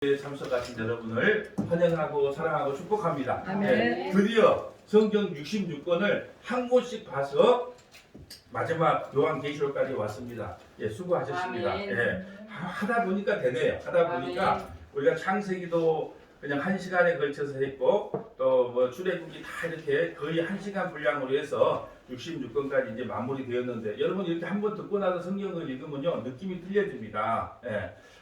참석하신 여러분을 환영하고 사랑하고 축복합니다. 아멘. 드디어 성경 66권을 한 권씩 봐서 마지막 요한계시록까지 왔습니다. 수고하셨습니다. 아멘. 하다 보니까 되네요. 하다 보니까 아멘. 우리가 창세기도 그냥 1시간에 걸쳐서 했고 또 뭐 출애굽기 다 이렇게 거의 1시간 분량으로 해서 66권까지 이제 마무리되었는데 여러분 이렇게 한번 듣고 나서 성경을 읽으면요 느낌이 틀려집니다.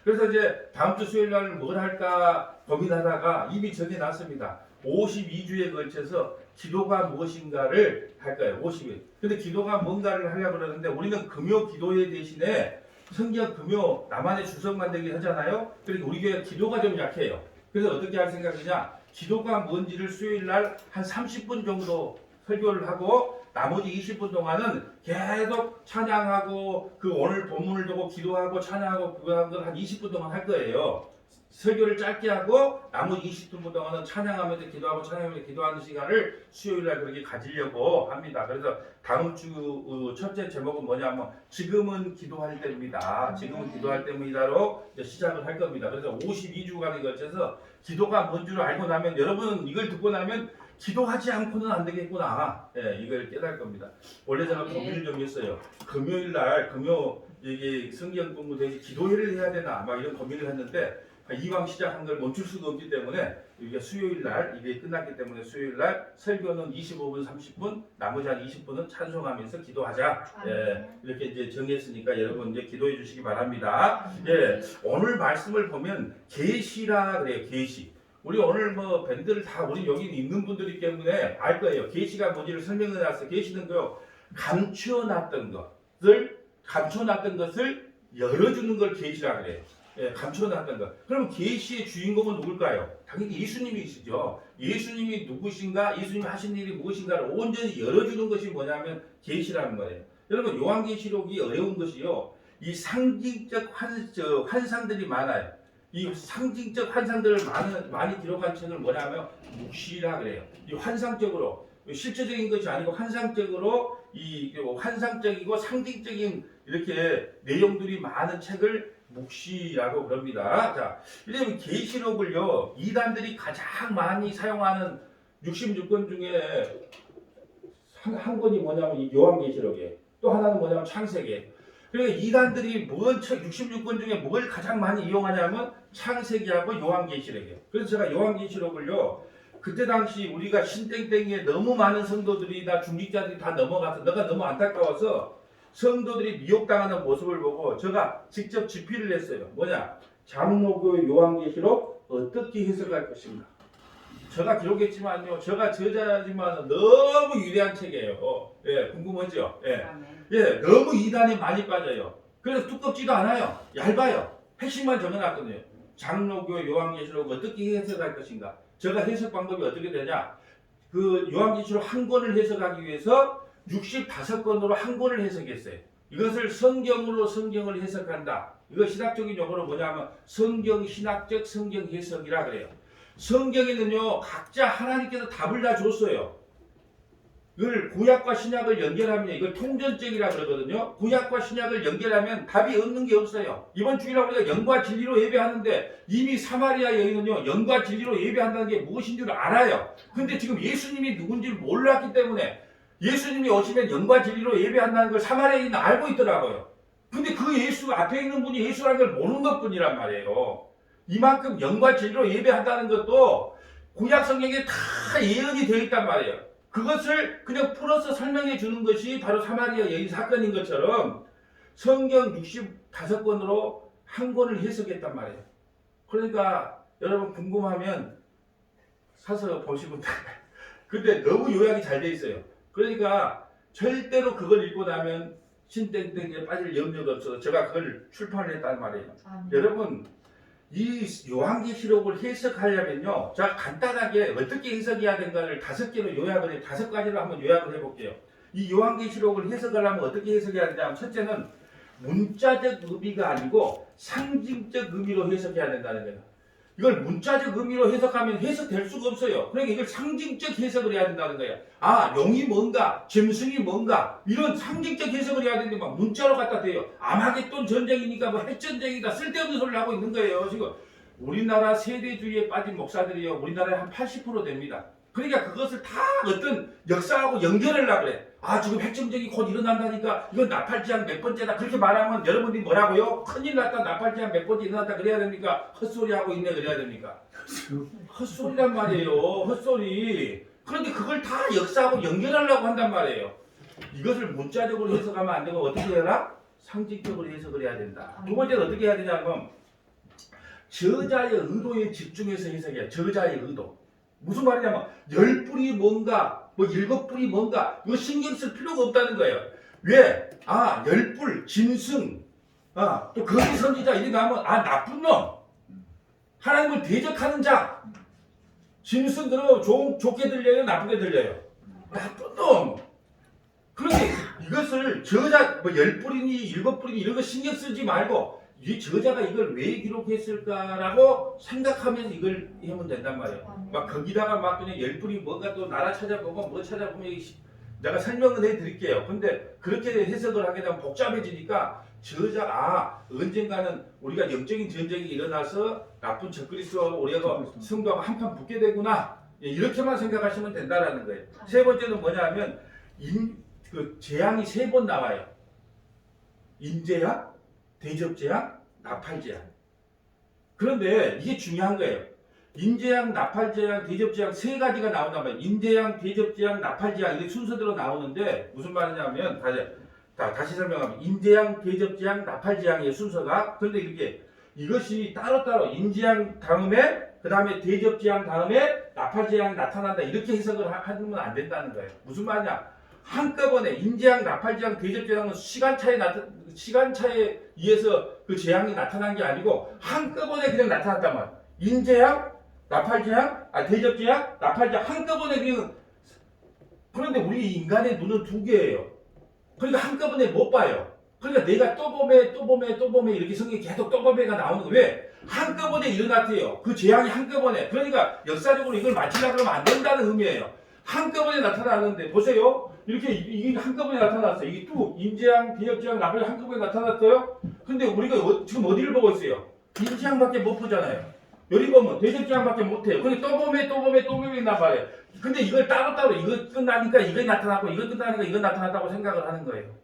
그래서 이제 다음 주 수요일 날 뭘 할까 고민하다가 이미 정해놨습니다. 52주에 걸쳐서 기도가 무엇인가를 할 거예요. 50일. 근데 기도가 뭔가를 하려고 그러는데 우리는 금요 기도회 대신에 성경 금요 나만의 주석 만들기 하잖아요. 그러니까 우리 교회 기도가 좀 약해요. 그래서 어떻게 할 생각이냐? 기도가 뭔지를 수요일 날 한 30분 정도 설교를 하고 나머지 20분 동안은 계속 찬양하고 그 오늘 본문을 두고 기도하고 찬양하고 그거 한 걸 한 20분 동안 할 거예요. 설교를 짧게 하고 나머지 20분 동안은 찬양하면서 기도하고 찬양하면서 기도하는 시간을 수요일 날 그렇게 가지려고 합니다. 그래서 다음 주 첫째 제목은 뭐냐면 지금은 기도할 때입니다. 지금은 기도할 때입니다로 시작을 할 겁니다. 그래서 52주간에 걸쳐서 기도가 뭔 줄 알고 나면 여러분 이걸 듣고 나면 기도하지 않고는 안 되겠구나. 이걸 깨달을 겁니다. 원래 제가 고민을 좀 했어요. 금요일 날 금요 이게 성경 공부 대신 기도회를 해야 되나 막 이런 고민을 했는데 이왕 시작한 걸 멈출 수가 없기 때문에 이게 수요일 날 이게 끝났기 때문에 수요일 날 설교는 25분 30분 나머지 한 20분은 찬송하면서 기도하자. 이렇게 이제 정했으니까 여러분 이제 기도해 주시기 바랍니다. 오늘 말씀을 보면 계시라 그래요. 계시. 우리 오늘 뭐 밴드를 다 우리 여기 있는 분들이기 때문에 알 거예요. 계시가 뭔지를 설명해 놨어요. 계시는 거요. 감춰놨던 것을 열어주는 걸 계시라 그래요. 감춰놨던 것. 그럼 계시의 주인공은 누굴까요? 당연히 예수님이시죠. 예수님이 누구신가? 예수님이 하신 일이 무엇인가를 온전히 열어주는 것이 뭐냐면 계시라는 거예요. 여러분 요한계시록이 어려운 것이요. 이 상징적 환상들이 많아요. 이 상징적 환상들을 많이 기록한 책을 뭐냐면 묵시라 그래요. 이 환상적으로 실제적인 것이 아니고 환상적으로 이 환상적이고 상징적인 이렇게 내용들이 많은 책을 묵시라고 그럽니다. 자, 이러면 계시록을요 이단들이 가장 많이 사용하는 66권 중에 한 권이 뭐냐면 이 요한계시록이에요. 또 하나는 뭐냐면 창세기. 그러니까 이단들이 66권 중에 뭘 가장 많이 이용하냐면 창세기하고 요한계시록이에요. 그래서 제가 요한계시록을요 그때 당시 우리가 신땡땡이에 너무 많은 성도들이 다 중직자들이 다 넘어가서 내가 너무 안타까워서 성도들이 미혹당하는 모습을 보고 제가 직접 집필을 했어요. 뭐냐? 장로교 요한계시록 어떻게 해석할 것인가? 제가 기록했지만요. 제가 저자지만 너무 위대한 책이에요. 궁금하죠? 너무 이단에 많이 빠져요. 그래서 두껍지도 않아요. 얇아요. 핵심만 적어놨거든요. 장로교 요한계시록 어떻게 해석할 것인가? 제가 해석 방법이 어떻게 되냐? 그 요한계시록 한 권을 해석하기 위해서 65권으로 한 권을 해석했어요. 이것을 성경으로 성경을 해석한다. 이거 신학적인 용어로 뭐냐면 성경 신학적 성경 해석이라 그래요. 성경에는요 각자 하나님께서 답을 다 줬어요. 이걸 구약과 신약을 연결하면 이걸 통전적이라 그러거든요. 구약과 신약을 연결하면 답이 없는 게 없어요. 이번 주일에 우리가 영과 진리로 예배하는데 이미 사마리아 여인은요 영과 진리로 예배한다는 게 무엇인 줄 알아요. 근데 지금 예수님이 누군지 몰랐기 때문에 예수님이 오시면 영과 진리로 예배한다는 걸 사마리아인은 알고 있더라고요. 근데 그 예수 앞에 있는 분이 예수라는 걸 모르는 것뿐이란 말이에요. 이만큼 영과 진리로 예배한다는 것도 구약 성경에 다 예언이 되어 있단 말이에요. 그것을 그냥 풀어서 설명해 주는 것이 바로 사마리아 여인 사건인 것처럼 성경 65권으로 한 권을 해석했단 말이에요. 그러니까 여러분 궁금하면 사서 보시면 근데 너무 요약이 잘 돼 있어요. 그러니까 절대로 그걸 읽고 나면 신땡땡에 빠질 염려가 없어서 제가 그걸 출판을 했단 말이에요. 여러분 이 요한계시록을 해석하려면요 제가 간단하게 어떻게 해석해야 되는가를 5개로 요약을 해 5가지로 한번 요약을 해볼게요. 이 요한계시록을 해석하려면 어떻게 해석해야 되냐면 첫째는 문자적 의미가 아니고 상징적 의미로 해석해야 된다는 거예요. 이걸 문자적 의미로 해석하면 해석될 수가 없어요. 그러니까 이걸 상징적 해석을 해야 된다는 거예요. 용이 뭔가, 짐승이 뭔가 이런 상징적 해석을 해야 되는데 막 문자로 갖다 대요. 아마겟돈 전쟁이니까 뭐 핵전쟁이다 쓸데없는 소리를 하고 있는 거예요. 지금 우리나라 세대주의에 빠진 목사들이요, 우리나라에 한 80% 됩니다. 그러니까 그것을 다 어떤 역사하고 연결을 하려 그래. 아, 지금 핵정적이 곧 일어난다니까 이건 나팔지향 몇 번째다. 그렇게 말하면 여러분들이 뭐라고요? 큰일 났다. 나팔지향 몇 번째 일어났다 그래야 됩니까? 헛소리하고 있네 그래야 됩니까? 헛소리란 말이에요. 헛소리. 그런데 그걸 다 역사하고 연결하려고 한단 말이에요. 이것을 문자적으로 해석하면 안 되고 어떻게 해라? 상징적으로 해석을 해야 된다. 두 번째는 어떻게 해야 되냐면 저자의 의도에 집중해서 해석해야. 저자의 의도. 무슨 말이냐면 10불이 뭔가 뭐 7불이 뭔가 이거 신경 쓸 필요가 없다는 거예요. 왜? 아, 10불 짐승, 또 거기 선지자 이렇게 나오면 아, 나쁜 놈, 하나님을 대적하는 자. 짐승 그러면 좋게 들려요, 나쁘게 들려요? 나쁜 놈. 그런데 이것을 저자 뭐 10불이니 7불이니 이런 거 신경 쓰지 말고 이 저자가 이걸 왜 기록했을까라고 생각하면서 이걸 하면 된단 말이에요. 막 거기다가 막 그냥 10불이 뭔가 또 나라 찾아보고 뭐 찾아보면 내가 설명을 해드릴게요. 근데 그렇게 해석을 하게 되면 복잡해지니까 언젠가는 우리가 영적인 전쟁이 일어나서 나쁜 적그리스도하고 우리가 성도하고 한판 붙게 되구나. 이렇게만 생각하시면 된다라는 거예요. 세 번째는 뭐냐면 그 재앙이 3번 나와요. 인재양, 대접재앙, 나팔재앙. 그런데 이게 중요한 거예요. 인재양, 나팔재앙, 대접재앙 3가지가 나온단 말이에요. 인재양, 대접재앙, 나팔재앙 이게 순서대로 나오는데 무슨 말이냐면 다시 설명하면 인재양, 대접재앙, 나팔재앙의 순서가. 그런데 이것이 따로따로 인재양 다음에 그 다음에 대접재앙 다음에 나팔재앙이 나타난다 이렇게 해석을 하면 안 된다는 거예요. 무슨 말이냐? 한꺼번에 인재양, 나팔재앙, 대접재앙은 시간차에 의해서 그 재앙이 나타난 게 아니고 한꺼번에 그냥 나타났단 말이야. 인재양, 나팔재앙, 대접재앙, 나팔재앙 한꺼번에 그냥. 그런데 우리 인간의 눈은 2개예요. 그러니까 한꺼번에 못 봐요. 그러니까 내가 또 보매 이렇게 성경에 계속 또 보매가 나오는 거. 왜? 한꺼번에 일어났대요. 그 재앙이 한꺼번에. 그러니까 역사적으로 이걸 맞추려고 그러면 안 된다는 의미예요. 한꺼번에 나타나는데 보세요. 이렇게 이게 한꺼번에 나타났어요. 이게 또 인재양, 대접재앙, 나팔재앙 한꺼번에 나타났어요. 근데 우리가 지금 어디를 보고 있어요? 인재양밖에 못 보잖아요. 여기 보면 대접재앙밖에 못 해요. 근데 또 보매 있단 말이에요. 근데 이걸 따로따로 이거 끝나니까 이거 나타나고 이거 끝나니까 이거 나타났다고 생각을 하는 거예요.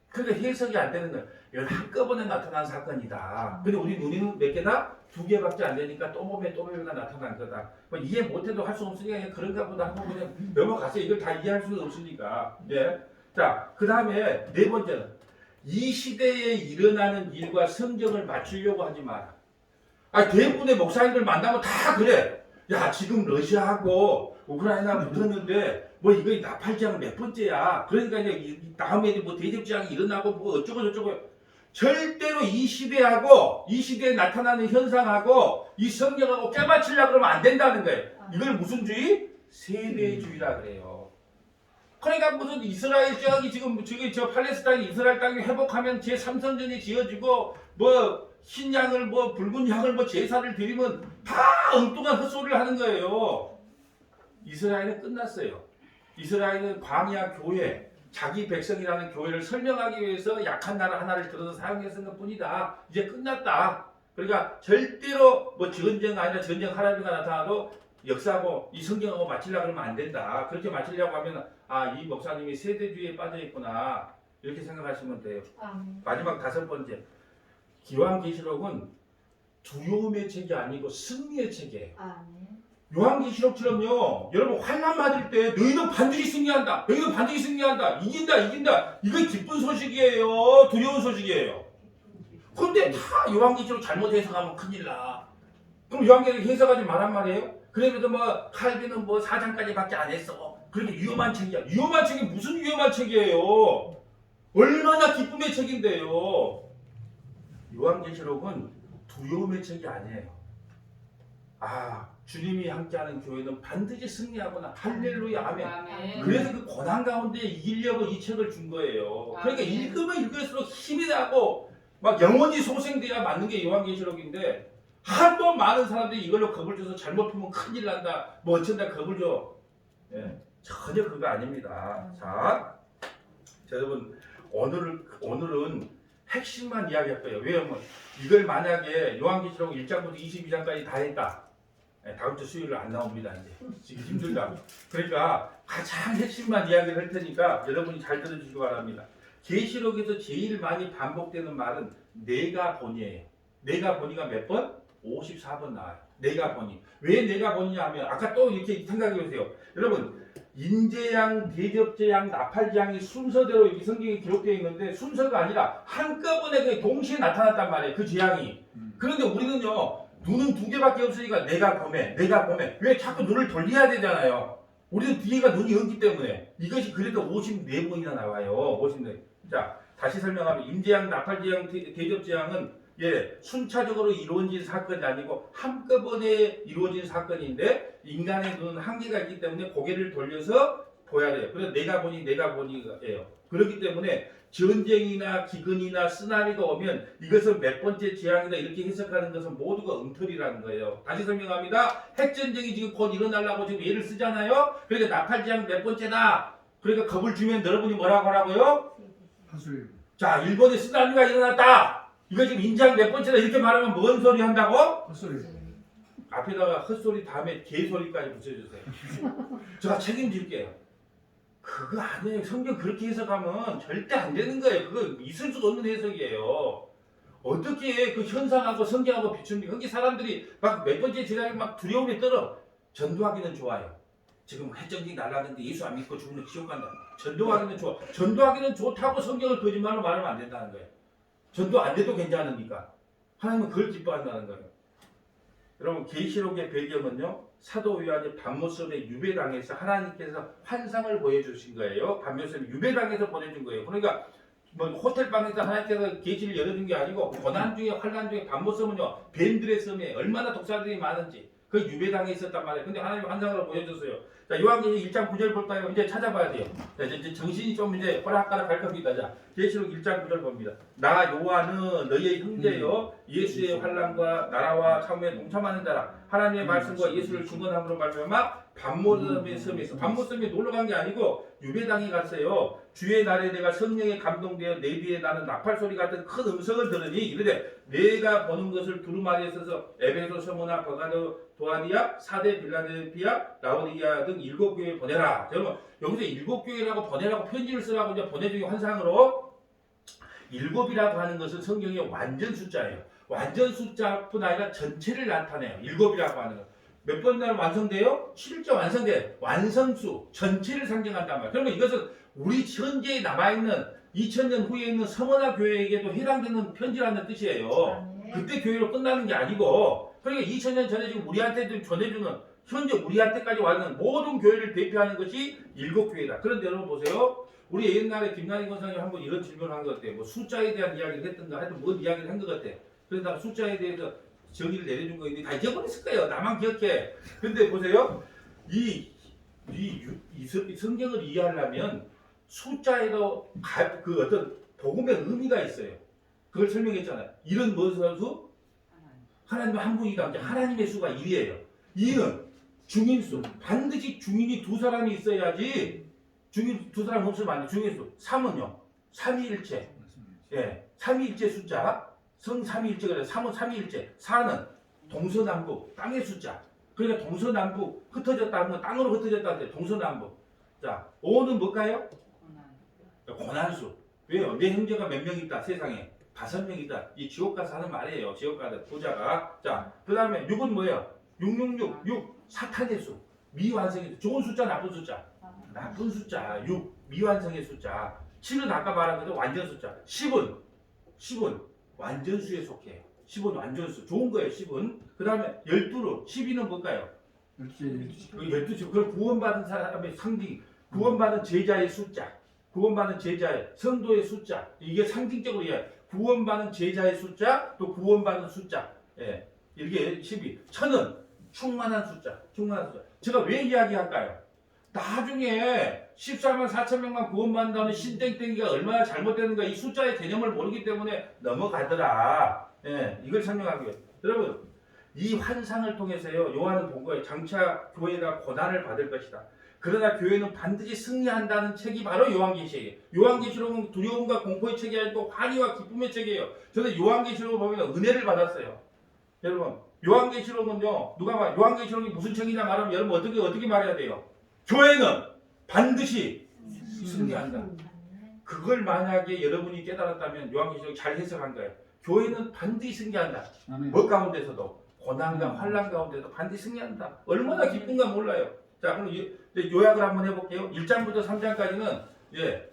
그러니까 해석이 안 되는 거예요. 이건 한꺼번에 나타난 사건이다. 근데 우리 눈에는 몇 개다? 2개밖에 안 되니까 또 보매가 나타난 거다. 뭐 이해 못해도 할 수 없으니까 그런가 보다 하고 그냥 넘어갔어요. 이걸 다 이해할 수는 없으니까. 예. 자, 그 다음에 4번째는 이 시대에 일어나는 일과 성경을 맞추려고 하지 마라. 대부분의 목사님들 만나면 다 그래. 야, 지금 러시아하고 우크라이나 붙었는데 뭐 이거 나팔재앙 몇 번째야. 그러니까 이제 다음에 뭐 대접재앙이 일어나고 뭐 어쩌고 저쩌고. 절대로 이 시대하고 이 시대에 나타나는 현상하고 이 성경하고 깨맞추려고 그러면 안 된다는 거예요. 이걸 무슨 주의? 세대주의라 그래요. 그러니까 무슨 이스라엘 저기 저 팔레스타인 이스라엘 땅이 회복하면 제3성전이 지어지고 뭐 흰양을 뭐 붉은 양을 뭐 제사를 드리면 다 엉뚱한 헛소리를 하는 거예요. 이스라엘은 끝났어요. 이스라엘은 광야 교회, 자기 백성이라는 교회를 설명하기 위해서 약한 나라 하나를 들어서 사용했을 것 뿐이다. 이제 끝났다. 그러니까 절대로 뭐 전쟁 아니라 전쟁 할아버지가 나타나도 역사하고 이 성경하고 맞추려고 하면 안 된다. 그렇게 맞추려고 하면 이 목사님이 세대주의에 빠져 있구나. 이렇게 생각하시면 돼요. 마지막 5번째. 요한계시록은 두려움의 책이 아니고 승리의 책이에요. 요한계시록처럼요, 여러분 환난 맞을 때 너희는 반드시 승리한다. 너희는 반드시 승리한다. 이긴다. 이거 기쁜 소식이에요. 두려운 소식이에요. 근데 다 요한계시록 잘못 해석하면 큰일 나. 그럼 요한계시록 해석하지 말란 말이에요. 그래도 뭐 칼빈은 뭐 4장까지밖에 안 했어. 그렇게 위험한 책이야. 위험한 책이 무슨 위험한 책이에요? 얼마나 기쁨의 책인데요. 요한계시록은 두려움의 책이 아니에요. 주님이 함께하는 교회는 반드시 승리하거나 할렐루야 아멘. 그래서 그 고난 가운데 이기려고 이 책을 준 거예요. 그러니까 읽으면 읽을수록 힘이 나고 막 영원히 소생돼야 맞는 게 요한계시록인데 한 번 많은 사람들이 이걸로 겁을 줘서 잘못 풀면 큰일 난다. 뭐 어쩐다 겁을 줘. 전혀 그거 아닙니다. 자, 여러분 오늘은 핵심만 이야기할 거예요. 왜냐면 이걸 만약에 요한계시록 1장부터 22장까지 다 했다. 다음 주 수요일로 안 나옵니다. 이제 지금 힘들다. 그러니까 가장 핵심만 이야기를 할 테니까 여러분이 잘 들어주시기 바랍니다. 계시록에서 제일 많이 반복되는 말은 내가 보니예요. 내가 보니가 몇 번? 54번 나와요. 내가 보니. 왜 내가 보니냐 하면 아까 또 이렇게 생각해 보세요. 여러분 인재양, 대접재양, 나팔재양이 순서대로 이 성경에 기록되어 있는데 순서가 아니라 한꺼번에 동시에 나타났단 말이에요. 그 재앙이. 그런데 우리는요. 눈은 두 개밖에 없으니까 내가 보매. 왜 자꾸 눈을 돌려야 되잖아요. 우리는 뒤에가 눈이 없기 때문에 이것이 그래도 54번이나 나와요. 54번. 자, 다시 설명하면 임재양, 나팔재양, 대접재양은 순차적으로 이루어진 사건이 아니고 한꺼번에 이루어진 사건인데 인간의 눈은 한계가 있기 때문에 고개를 돌려서 보야 돼요. 그래서 내가 보니예요. 그렇기 때문에 전쟁이나 기근이나 쓰나미가 오면 이것은 몇 번째 재앙이다 이렇게 해석하는 것은 모두가 엉터리라는 거예요. 다시 설명합니다. 핵전쟁이 지금 곧 일어나려고 지금 예를 쓰잖아요. 그러니까 나팔재앙 몇 번째다. 그러니까 겁을 주면 여러분이 뭐라고 하라고요? 헛소리. 자, 일본에 쓰나미가 일어났다. 이거 지금 인장 몇 번째다 이렇게 말하면 뭔 소리 한다고? 헛소리. 앞에다가 헛소리 다음에 개소리까지 붙여주세요. 제가 책임질게요. 그거 아니에요. 성경 그렇게 해석하면 절대 안 되는 거예요. 그거 있을 수가 없는 해석이에요. 어떻게 그 현상하고 성경하고 비춥니까? 그게 사람들이 막 몇 번째 재앙이 막 두려움에 떨어. 전도하기는 좋아요. 지금 핵전쟁이 날라는데 예수 안 믿고 죽으면 지옥 간다. 전도하기는 좋아. 전도하기는 좋다고 성경을 거짓말로 말하면 안 된다는 거예요. 전도 안 돼도 괜찮으니까. 하나님은 그걸 기뻐한다는 거예요. 여러분 계시록의 배경은요. 사도 요한이 밤모섬에 유배당해서 하나님께서 환상을 보여주신 거예요. 밤모섬에 유배당해서 보내준 거예요. 그러니까 뭐 호텔방에서 하나님께서 계시를 열어준 게 아니고 고난 중에 환난 중에 밤모섬은요. 뱀들의 섬에 얼마나 독사들이 많은지 그 유배당에 있었단 말이에요. 근데 하나님이 환상으로 보여줬어요. 자, 요한계시록 1장 9절 볼까요? 이제 찾아봐야 돼요. 자, 이제 정신이 좀 이제 오락가락 갈 겁니다. 자, 계시록 1장 9절 봅니다. 나 요한은 너희의 형제요 예수의 환난과 나라와 참에 동참하는 자라. 하나님의 말씀과 예수를 증언함으로 말미암아 밤모섬의 섬에서 밤모섬에 놀러 간 게 아니고 유배당에 갔어요. 주의 날에 내가 성령에 감동되어 내 뒤에 나는 나팔 소리 같은 큰 음성을 들으니 이르되 내가 보는 것을 두루마리에 써서 에베소, 서무나, 버가도, 도아니아, 사대, 빌라델피아, 라오디게아 등 7교회에 보내라. 여러분 여기서 7교회라고 보내라고 편지를 쓰라고 이제 보내주기 환상으로 7이라고 하는 것은 성경의 완전 숫자예요. 완전 숫자뿐 아니라 전체를 나타내요. 7이라고 하는 것. 몇 번 날 완성돼요? 7절 완성돼. 완성수, 전체를 상징한단 말이에요. 그러면 이것은 우리 현재에 남아있는 2000년 후에 있는 서머나 교회에게도 해당되는 편지라는 뜻이에요. 그때 교회로 끝나는 게 아니고 그러니까 2000년 전에 지금 우리한테 전해주는 현재 우리한테까지 와는 모든 교회를 대표하는 것이 7교회다. 그런데 여러분 보세요. 우리 옛날에 김난희 권사님 한번 이런 질문을 한 것 같아요. 뭐 숫자에 대한 이야기를 했던가 하여튼 뭔 이야기를 한 것 같아요. 그래서 숫자에 대해서 정의를 내려준 거 있는데 다 잊어버렸을 거예요. 나만 기억해. 근데 보세요. 이 성경을 이해하려면 숫자에도 그 어떤 복음의 의미가 있어요. 그걸 설명했잖아요. 이런 무슨 수? 하나님의 한 분이다. 하나님의 수가 1이에요. 2는 중인수. 반드시 중인이 2사람이 있어야지 중인 2사람 없으면 안 돼. 중인수. 3은요. 삼위일체. 예, 삼위일체 숫자. 성삼위일체 그래. 3은 삼위일체. 4는 동서남북. 땅의 숫자. 그러니까 동서남북 흩어졌다 하면 땅으로 흩어졌다 하는데 동서남북. 자, 5는 뭘까요? 고난수. 왜요? 내 형제가 몇 명 있다 세상에? 5명 있다. 이 지옥 가서 하는 말이에요. 지옥 가서 부자가. 자, 그 다음에 6은 뭐예요? 666. 6. 사탄의 수. 미완성의 수. 좋은 숫자, 나쁜 숫자. 나쁜 숫자. 6. 미완성의 숫자. 7은 아까 말한 거죠. 완전 숫자. 10은 완전수에 속해요. 10은 완전수. 좋은 거예요. 10은. 그 다음에 12로. 12는 뭘까요? 12시. 그걸 구원받은 사람의 상징. 구원받은 제자의 숫자. 구원받은 제자의 성도의 숫자. 이게 상징적으로 이해. 구원받은 제자의 숫자, 또 구원받은 숫자. 예. 이게 12. 1000은 충만한 숫자. 충만한 숫자. 제가 왜 이야기할까요? 나중에 14만 4천 명만 구원받는다는 신땡땡이가 얼마나 잘못되는가 이 숫자의 개념을 모르기 때문에 넘어가더라. 예. 이걸 설명하고요. 여러분, 이 환상을 통해서요. 요한은 본 거예요. 장차 교회가 고난을 받을 것이다. 그러나 교회는 반드시 승리한다는 책이 바로 요한계시예요. 요한계시록은 두려움과 공포의 책이 아니고 환희와 기쁨의 책이에요. 저는 요한계시록을 보면 은혜를 받았어요. 여러분, 요한계시록은요, 누가 말 요한계시록이 무슨 책이냐 말하면 여러분 어떻게 말해야 돼요? 교회는 반드시 승리한다. 그걸 만약에 여러분이 깨달았다면 요한계시록 잘 해석한 거예요. 교회는 반드시 승리한다. 뭐 가운데서도 고난과 환난 가운데도 반드시 승리한다. 얼마나 기쁜가 몰라요. 자, 그럼 요약을 한번 해볼게요. 1장부터 3장까지는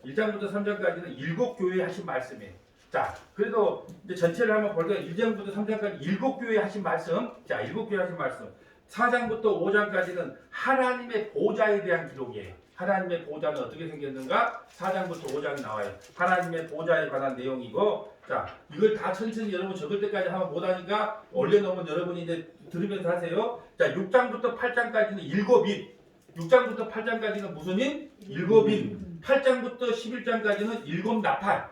1장부터 3장까지는 7교회에 하신 말씀이에요. 자, 그래도 이제 전체를 한번 볼게요. 1장부터 3장까지 7교회에 하신 말씀. 자, 7교회 하신 말씀. 4장부터 5장까지는 하나님의 보좌에 대한 기록이에요. 하나님의 보좌는 어떻게 생겼는가? 4장부터 5장이 나와요. 하나님의 보좌에 관한 내용이고, 자, 이걸 다 천천히 여러분 적을 때까지 하면 못하니까 올려놓으면 여러분이 이제 들으면서 하세요. 자, 6장부터 8장까지는 7인. 6장부터 8장까지는 무슨 인? 7인. 8장부터 11장까지는 7나팔.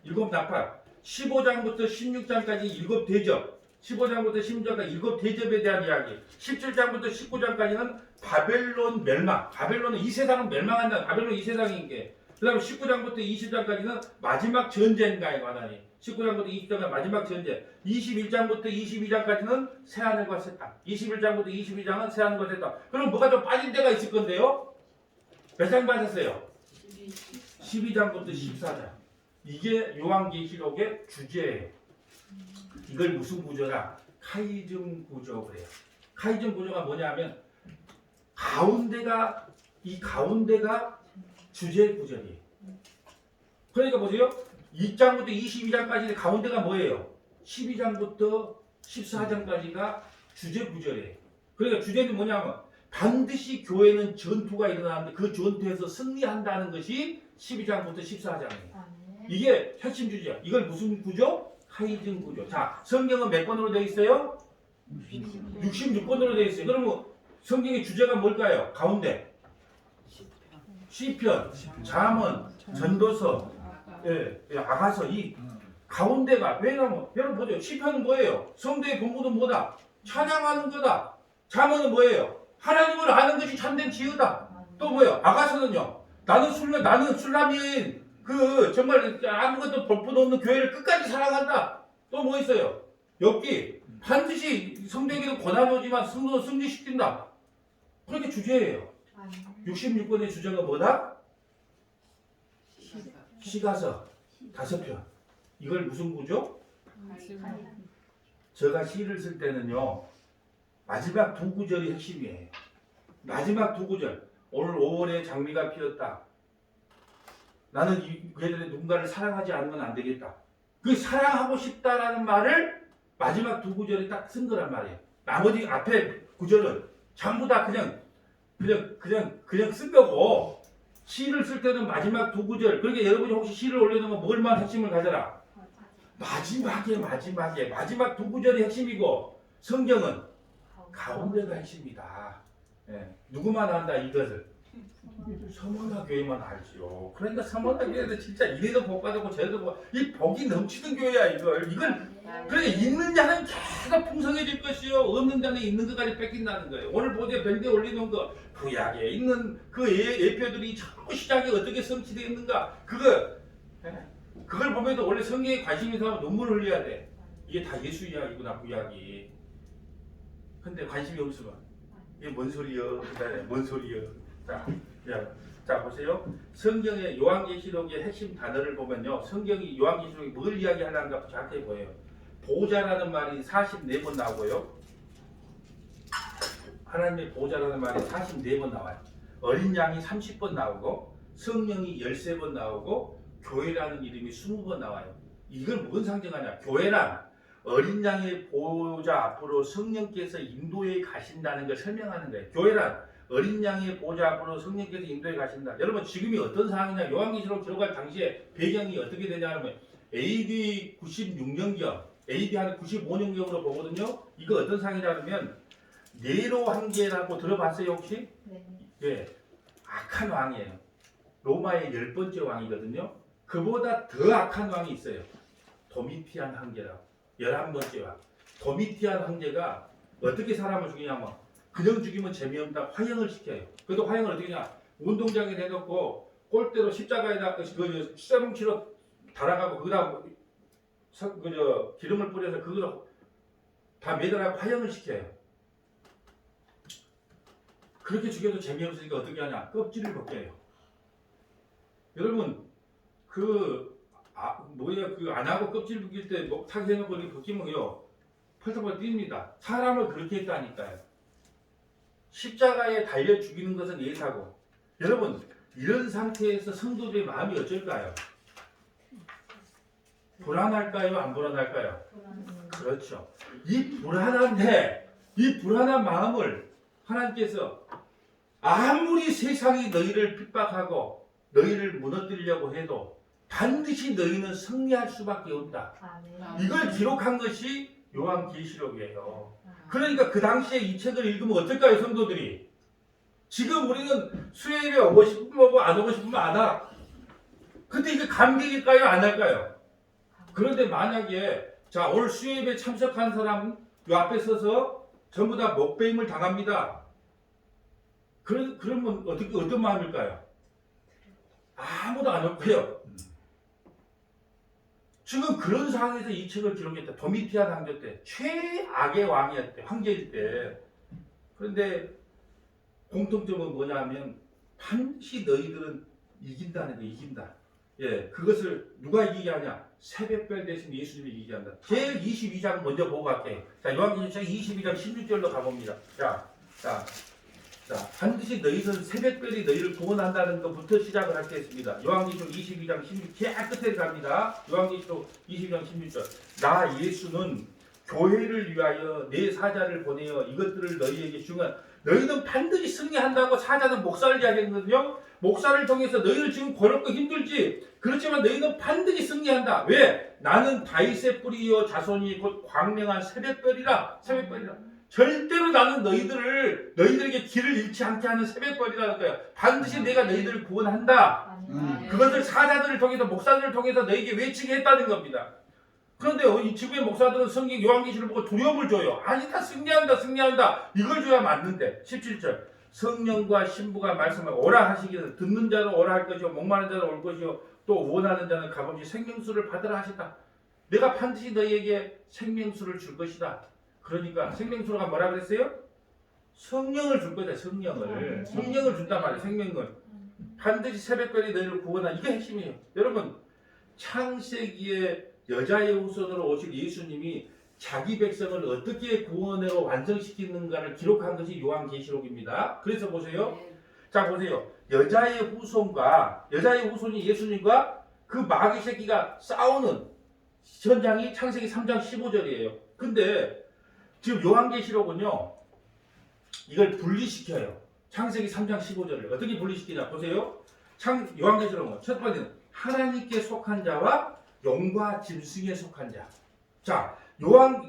7나팔. 15장부터 16장까지 7대접. 15장부터 16장까지 7대접에 대한 이야기. 17장부터 19장까지는 바벨론 멸망. 바벨론은 이 세상은 멸망한다. 바벨론 이 세상인 게. 그 다음에 19장부터 20장까지는 마지막 전쟁가에 관한 이. 19장부터 20장까지 마지막 전쟁. 21장부터 22장까지는 새하늘과 새 땅. 21장부터 22장은 새하늘과 새 땅. 그럼 뭐가 좀 빠진 데가 있을 건데요? 몇 장 빠졌어요? 12장부터 14장. 이게 요한계시록의 주제예요. 이걸 무슨 구조라? 카이즘 구조 그래요. 카이즘 구조가 뭐냐면 이 가운데가 주제 구절이에요. 그러니까 보세요. 2장부터 22장까지 가운데가 뭐예요? 12장부터 14장까지가 주제 구절이에요. 그러니까 주제는 뭐냐면 반드시 교회는 전투가 일어나는데 그 전투에서 승리한다는 것이 12장부터 14장이에요. 이게 핵심 주제야. 이걸 무슨 구조? 카이즘 구조. 자, 성경은 몇 권으로 되어 있어요? 66권으로 되어 있어요. 그러면 성경의 주제가 뭘까요? 가운데 시편, 잠언, 전도서, 아가서. 이 가운데가 왜냐면 여러분 보세요. 시편은 뭐예요? 성도의 본분은 뭐다? 찬양하는 거다. 잠언은 뭐예요? 하나님을 아는 것이 참된 지혜다. 또 뭐예요? 아가서는요. 나는 술람이인 정말 아무것도 볼뿐 없는 교회를 끝까지 사랑한다. 또 뭐 있어요? 엽기. 반드시 성도에게도 고난 오지만 성도는 승리시킨다. 그렇게 주제예요. 66권의 주제가 뭐다? 시가서 5편. 이걸 무슨 구조? 제가 시를 쓸 때는요. 마지막 2구절이 핵심이에요. 마지막 2구절. 오늘 5월에 장미가 피었다. 나는 그애들의 누군가를 사랑하지 않으면 안 되겠다. 그 사랑하고 싶다라는 말을 마지막 2구절에 딱 쓴 거란 말이에요. 나머지 앞에 구절은 전부 다 그냥 쓴 거고, 시를 쓸 때는 마지막 2구절. 그러니까 여러분이 혹시 시를 올려놓으면 뭘만 핵심을 가져라? 마지막 2구절이 핵심이고, 성경은 가운데가 핵심이다. 누구만 안다 이것을? 서머나 교회만 알지요. 그러니까 서머나 교회는 진짜 이래도 복 받고 저래도 이 복이 넘치는 교회야 이걸. 그러니까 있는 자는 계속 풍성해질 것이요, 없는 자는 있는 것까지 뺏긴다는 거예요. 오늘 보세요. 밴드에 올리는 거 구약에 있는 그 예표들이 전부 시작이 어떻게 성취되어 있는가. 그걸 보면서 원래 성경에 관심 있는 사람은 눈물을 흘려야 돼. 이게 다 예수 이야기구나 구약이. 근데 관심이 없으면 이게 뭔 소리여? 뭔 소리여? 자 보세요. 성경의 요한계시록의 핵심 단어를 보면요. 성경이 요한계시록이 뭘 이야기하는가 자세히 보여요. 보좌라는 말이 44번 나오고요. 하나님의 보좌라는 말이 44번 나와요. 어린 양이 30번 나오고 성령이 13번 나오고 교회라는 이름이 20번 나와요. 이걸 뭔 상징하냐? 교회란 어린 양의 보좌 앞으로 성령께서 인도해 가신다는 걸 설명하는 거예요. 교회란 어린 양의 보좌 앞으로 성령께서 인도해 가신다. 여러분 지금이 어떤 상황이냐? 요한계시록 들어갈 당시에 배경이 어떻게 되냐면 AD 96년경, AD 한 95년경으로 보거든요. 이거 어떤 상황이냐면 네로 황제라고 들어봤어요 혹시? 네. 악한 왕이에요. 로마의 10번째 왕이거든요. 그보다 더 악한 왕이 있어요. 도미티안 황제라고. 11번째 왕. 도미티안 황제가 어떻게 사람을 죽이냐면 그냥 죽이면 재미없다. 화형을 시켜요. 그래도 화형을 어떻게 하냐? 운동장에 내놓고 골대로 십자가에다 그 쇠뭉치로 달아가고 거기다 기름을 뿌려서 그거 다 매달아서 화형을 시켜요. 그렇게 죽여도 재미없으니까 어떻게 하냐? 껍질을 벗겨요. 여러분 안 하고 껍질 벗길 때 탁 해놓고 이렇게 벗기면요 펄떡펄떡 뜁니다. 사람을 그렇게 했다니까요. 십자가에 달려 죽이는 것은 예사고, 여러분 이런 상태에서 성도들의 마음이 어쩔까요? 불안할까요? 안 불안할까요? 그렇죠. 이 불안한 마음을 하나님께서 아무리 세상이 너희를 핍박하고 너희를 무너뜨리려고 해도 반드시 너희는 승리할 수밖에 없다. 이걸 기록한 것이 요한계시록이에요. 그러니까 그 당시에 이 책을 읽으면 어떨까요, 성도들이? 지금 우리는 수요일에 오고 싶으면 오고 안 오고 싶으면 안 와. 근데 이게 감격일까요, 안 할까요? 그런데 만약에 오늘 수요일에 참석한 사람 요 앞에 서서 전부 다 목배임을 당합니다. 그러면 어떤 마음일까요? 아무도 안 올 거예요. 지금 그런 상황에서 이 책을 기록했다. 도미티아 황제 때 최악의 왕이었대, 황제일 때. 그런데 공통점은 뭐냐면 반드시 너희들은 이긴다는 거, 이긴다. 예, 그것을 누가 이기게 하냐? 새벽별 대신 예수님이 이기게 한다. 제 22장 먼저 보고 갈게요. 자, 요한계시록 22장 16절로 가봅니다. 자, 반드시 너희는 새벽별이 너희를 구원한다는 것부터 시작을 하겠습니다. 요한계시록 22장 16절 끝에 갑니다. 요한계시록 22장 16절. 나 예수는 교회를 위하여 내 사자를 보내어 이것들을 너희에게 중한, 너희는 반드시 승리한다고 사자는 목사를 이야기했거든요. 목사를 통해서 너희를 지금 괴롭고 힘들지. 그렇지만 너희는 반드시 승리한다. 왜? 나는 다윗의 뿌리요 자손이 곧 광명한 새벽별이라. 절대로 나는 너희들에게 길을 잃지 않게 하는 새벽별이라는 거야. 반드시 내가 너희들을 구원한다. 그것을 사자들을 통해서, 목사들을 통해서 너희에게 외치게 했다는 겁니다. 그런데 이 지구의 목사들은 성경 요한계시를 보고 두려움을 줘요. 아니, 다 승리한다. 이걸 줘야 맞는데. 17절. 성령과 신부가 말씀하고 오라 하시기를 듣는 자는 오라 할 것이요 목마른 자는 올 것이요 또 원하는 자는 값없이 생명수를 받으라 하시다. 내가 반드시 너희에게 생명수를 줄 것이다. 그러니까 생명수가 뭐라 그랬어요? 성령을 줄 거다. 성령을 준단 말이에요. 생명을. 반드시 새벽별이 너희를 구원한, 이게 핵심이에요. 여러분, 창세기에 여자의 후손으로 오실 예수님이 자기 백성을 어떻게 구원으로 완성시키는가를 기록한 것이 요한계시록입니다. 그래서 보세요. 자, 보세요. 여자의 후손이 예수님과 그 마귀 새끼가 싸우는 현장이 창세기 3장 15절이에요. 근데 지금 요한계시록은요, 이걸 분리시켜요. 창세기 3장 15절을 어떻게 분리시키냐 보세요. 요한계시록은 첫 번째는 하나님께 속한 자와 용과 짐승에 속한 자. 자,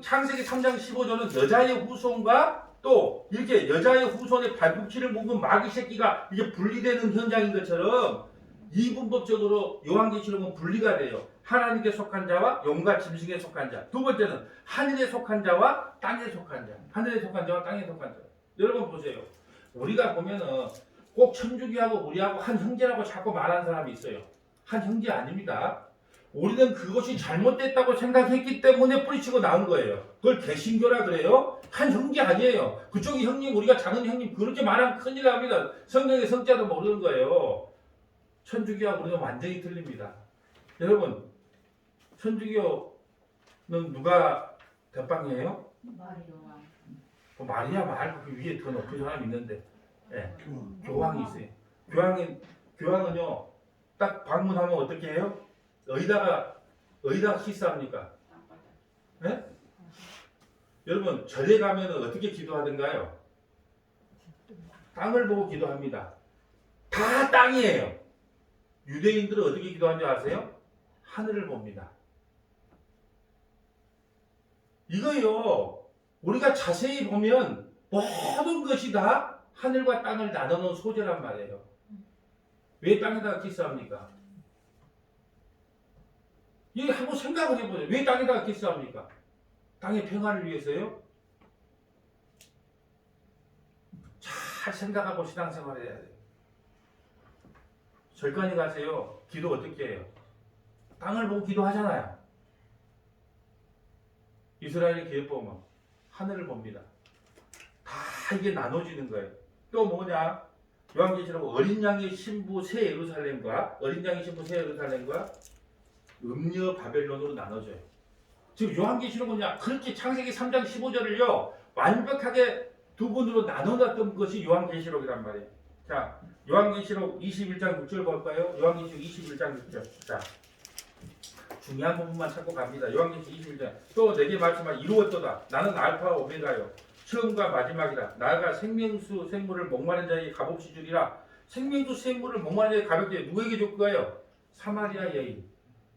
창세기 3장 15절은 여자의 후손과 또 이렇게 여자의 후손의 발꿈치를 묶은 마귀 새끼가 이게 분리되는 현장인 것처럼 이분법적으로 요한계시록은 분리가 돼요. 하나님께 속한 자와 용과 짐승에 속한 자. 두 번째는 하늘에 속한 자와 땅에 속한 자. 하늘에 속한 자와 땅에 속한 자. 여러분 보세요. 우리가 보면은 꼭 천주교하고 우리하고 한 형제라고 자꾸 말하는 사람이 있어요. 한 형제 아닙니다. 우리는 그것이 잘못됐다고 생각했기 때문에 뿌리치고 나온 거예요. 그걸 개신교라 그래요? 한 형제 아니에요. 그쪽이 형님, 우리가 작은 형님, 그렇게 말하면 큰일 납니다. 성경의 성자도 모르는 거예요. 천주교하고 우리는 완전히 틀립니다. 여러분, 천주교는 누가 대빵이에요? 마리아 말고 그 위에 더 높은 사람이 있는데, 네. 교황이 있어요. 교황은요, 딱 방문하면 어떻게 해요? 어디다가 키스합니까? 네? 여러분, 절에 가면 어떻게 기도하던가요? 땅을 보고 기도합니다. 다 땅이에요. 유대인들은 어떻게 기도하는지 아세요? 하늘을 봅니다. 이거요, 우리가 자세히 보면 모든 것이 다 하늘과 땅을 나눠놓은 소재란 말이에요. 왜 땅에다가 키스합니까? 이게 한번 생각을 해보세요. 왜 땅에다가 키스합니까? 땅의 평화를 위해서요? 잘 생각하고 신앙생활을 해야 돼요. 절간에 가세요. 기도 어떻게 해요? 땅을 보고 기도하잖아요. 이스라엘의 기도 보면 하늘을 봅니다. 다 이게 나눠지는 거예요. 또 뭐냐? 요한계시록 어린 양의 신부 새 예루살렘과 음녀 바벨론으로 나눠져요. 지금 요한계시록은요, 그렇게 창세기 3장 15절을요 완벽하게 두 분으로 나눠놨던 것이 요한계시록이란 말이에요. 자, 요한계시록 21장 6절 볼까요? 요한계시록 21장 6절. 자, 중요한 부분만 찾고 갑니다. 요한계시록 21장. 또 내게 말씀하 이루었도다. 나는 알파와 오메가요. 처음과 마지막이라. 나가 생명수 생물을 목마른 자에게 값없이 주리라. 생명수 생물을 목마른 자에게 가볍게 누구에게 줄 거예요? 사마리아 여인.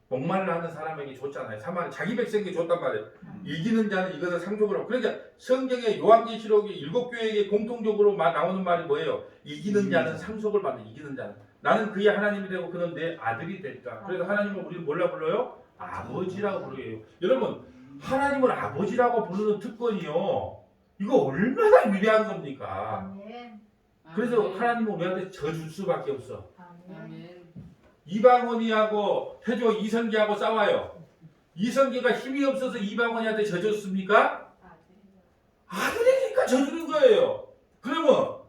목말라 하는 사람에게 줬잖아요. 사마리아 자기 백성에게 줬단 말이에요. 이기는 자는 이것을 상속으로. 그러니까 성경의 요한계시록이 7교회에게 공통적으로 나오는 말이 뭐예요? 이기는 자는 상속을 받는. 이기는 자는. 나는 그의 하나님이 되고 그는 내 아들이 됐다. 그래서 하나님을 우리는 뭐라 불러요? 아버지라고 불러요. 여러분, 하나님을 아버지라고 부르는 특권이요, 이거 얼마나 위대한 겁니까? 그래서 하나님은 우리한테 져줄 수밖에 없어. 이방원이하고 태조 이성계하고 싸워요. 이성계가 힘이 없어서 이방원이한테 져줬습니까? 아들이니까 져주는 거예요. 그러면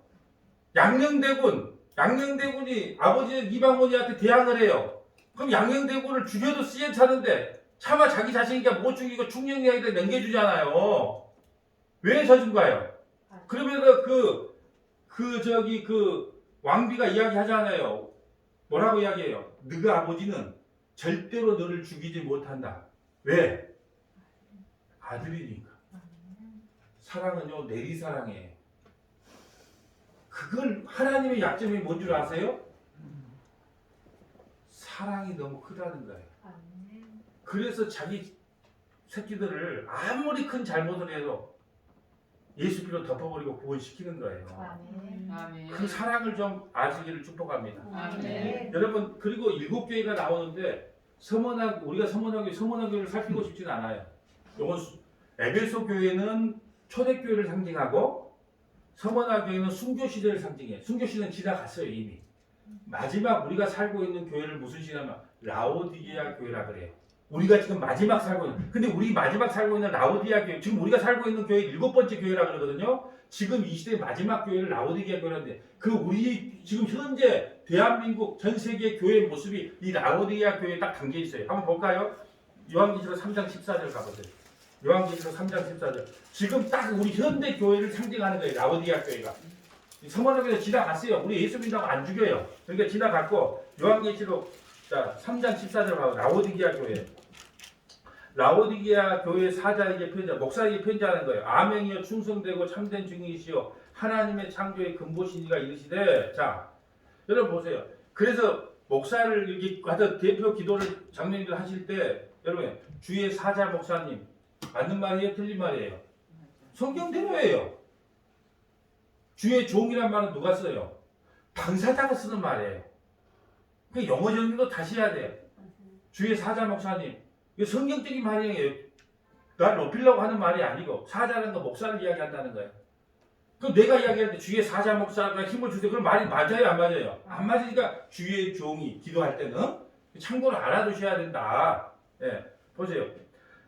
양녕대군이 아버지 이방원이한테 대항을 해요. 그럼 양녕대군을 죽여도 시행차는데 차마 자기 자신이니까 못 죽이고 충령이한테 넘겨주잖아요. 왜 져준가요? 그러면은 그 왕비가 이야기하잖아요. 뭐라고 이야기해요? 너가 아버지는 절대로 너를 죽이지 못한다. 왜? 아들이니까. 사랑은요, 내리사랑이에요. 그걸 하나님의 약점이 뭔 줄 아세요? 사랑이 너무 크다는 거예요. 그래서 자기 새끼들을 아무리 큰 잘못을 해도 예수 피로 덮어버리고 구원시키는 거예요. 아멘. 그 사랑을 좀 아시기를 축복합니다. 아멘. 여러분, 그리고 7교회가 나오는데 우리가 서문화교회를 살피고 싶지는 않아요. 요건 에베소 교회는 초대교회를 상징하고 서문화교회는 순교시대를 상징해요. 순교시대는 지나갔어요, 이미. 마지막 우리가 살고 있는 교회를 무슨 시대냐면 라오디게아 교회라 그래요. 우리가 지금 마지막 살고 있는, 근데 우리 마지막 살고 있는 라오디게아 교회, 지금 우리가 살고 있는 교회 7번째 교회라 그러거든요. 지금 이 시대의 마지막 교회를 라오디게아 교회라는데, 그 우리 지금 현재 대한민국 전 세계 교회의 모습이 이 라오디게아 교회에 딱 담겨 있어요. 한번 볼까요? 요한계시록 3장 14절 가보세요. 요한계시록 3장 14절. 지금 딱 우리 현대 교회를 상징하는 거예요, 라오디게아 교회가. 서머나교에서 지나갔어요. 우리 예수 믿는다고 안 죽여요. 그러니까 지나갔고, 요한계시록 3장 14절 가고 라오디게아 교회. 라오디게아 교회 사자에게 목사에게 편지하는 거예요. 아멘이여 충성되고 참된 증인이시여 하나님의 창조의 근본이니가 이르시되. 자, 여러분 보세요. 그래서 목사를 이렇게 가서 대표 기도를 장로님들 하실 때, 여러분, 주의 사자 목사님 맞는 말이에요, 틀린 말이에요? 성경대로예요. 주의 종이란 말은 누가 써요? 당사자가 쓰는 말이에요. 그 영어 정리도 다시 해야 돼요. 주의 사자 목사님. 이거 성경적인 말이에요. 날 높이려고 하는 말이 아니고, 사자라는 건 목사를 이야기한다는 거예요. 그럼 내가 이야기할 때 주의 사자 목사가 힘을 주세요. 그럼 말이 맞아요, 안 맞아요? 안 맞으니까 주의 종이 기도할 때는 참고로 알아두셔야 된다. 예, 보세요.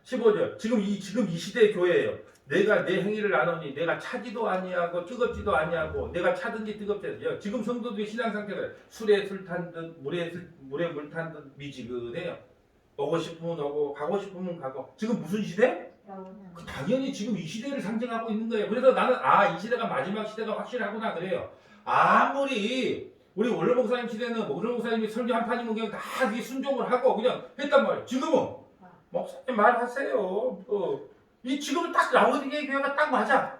15절. 지금 이 시대의 교회예요. 내가 내 행위를 아노니 내가 차지도 아니하고 뜨겁지도 아니하고 내가 차든지 뜨겁지. 지금 성도들의 신앙 상태가 술에 술 탄 듯 물에 물 탄 듯 미지근해요. 오고 싶으면 오고 가고 싶으면 가고. 지금 무슨 시대? 당연히 지금 이 시대를 상징하고 있는 거예요. 그래서 나는 이 시대가 마지막 시대가 확실하구나 그래요. 아무리 우리 원로 목사님 시대는 원로 목사님이 설교 한 판이면 그냥 다 그게 순종을 하고 그냥 했단 말이에요. 지금은 목사님 말하세요. 이 지금은 딱 라오디게아 교회가 딱 맞아.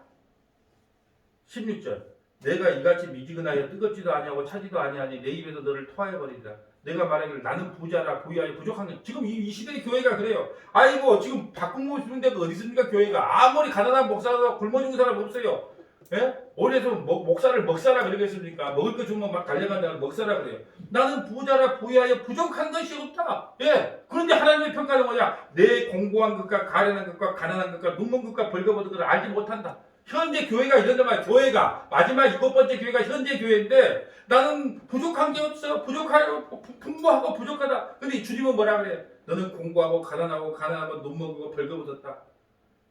16절. 내가 이같이 미지근하여 뜨겁지도 아니하고 차지도 아니하니 내 입에서 너를 토하여버리리라. 내가 말하기를 나는 부자라 부유하여 부족한 게. 지금 이 시대의 교회가 그래요. 아이고 지금 바꾸고 싶은 데가 어디 있습니까? 교회가 아무리 가난한 목사가 굶어 죽는 사람 없어요. 예? 어디서 목사를 먹사라 그러겠습니까? 먹을 거 주면 막 달려간다고 먹사라 그래요. 나는 부자라 부유하여 부족한 것이 없다. 예. 그런데 하나님의 평가는 뭐냐? 내 공고한 것과 가련한 것과 가난한 것과 눈먼 것과 벌거벗은 것을 알지 못한다. 현재 교회가 이런단 말이야. 교회가 마지막 7번째 교회가 현재 교회인데 나는 부족한 게 없어. 부족하고 풍부하고 부족하다. 근데 주님은 뭐라 그래요? 너는 공부하고 가난하고 눈 먹고 벌거벗었다.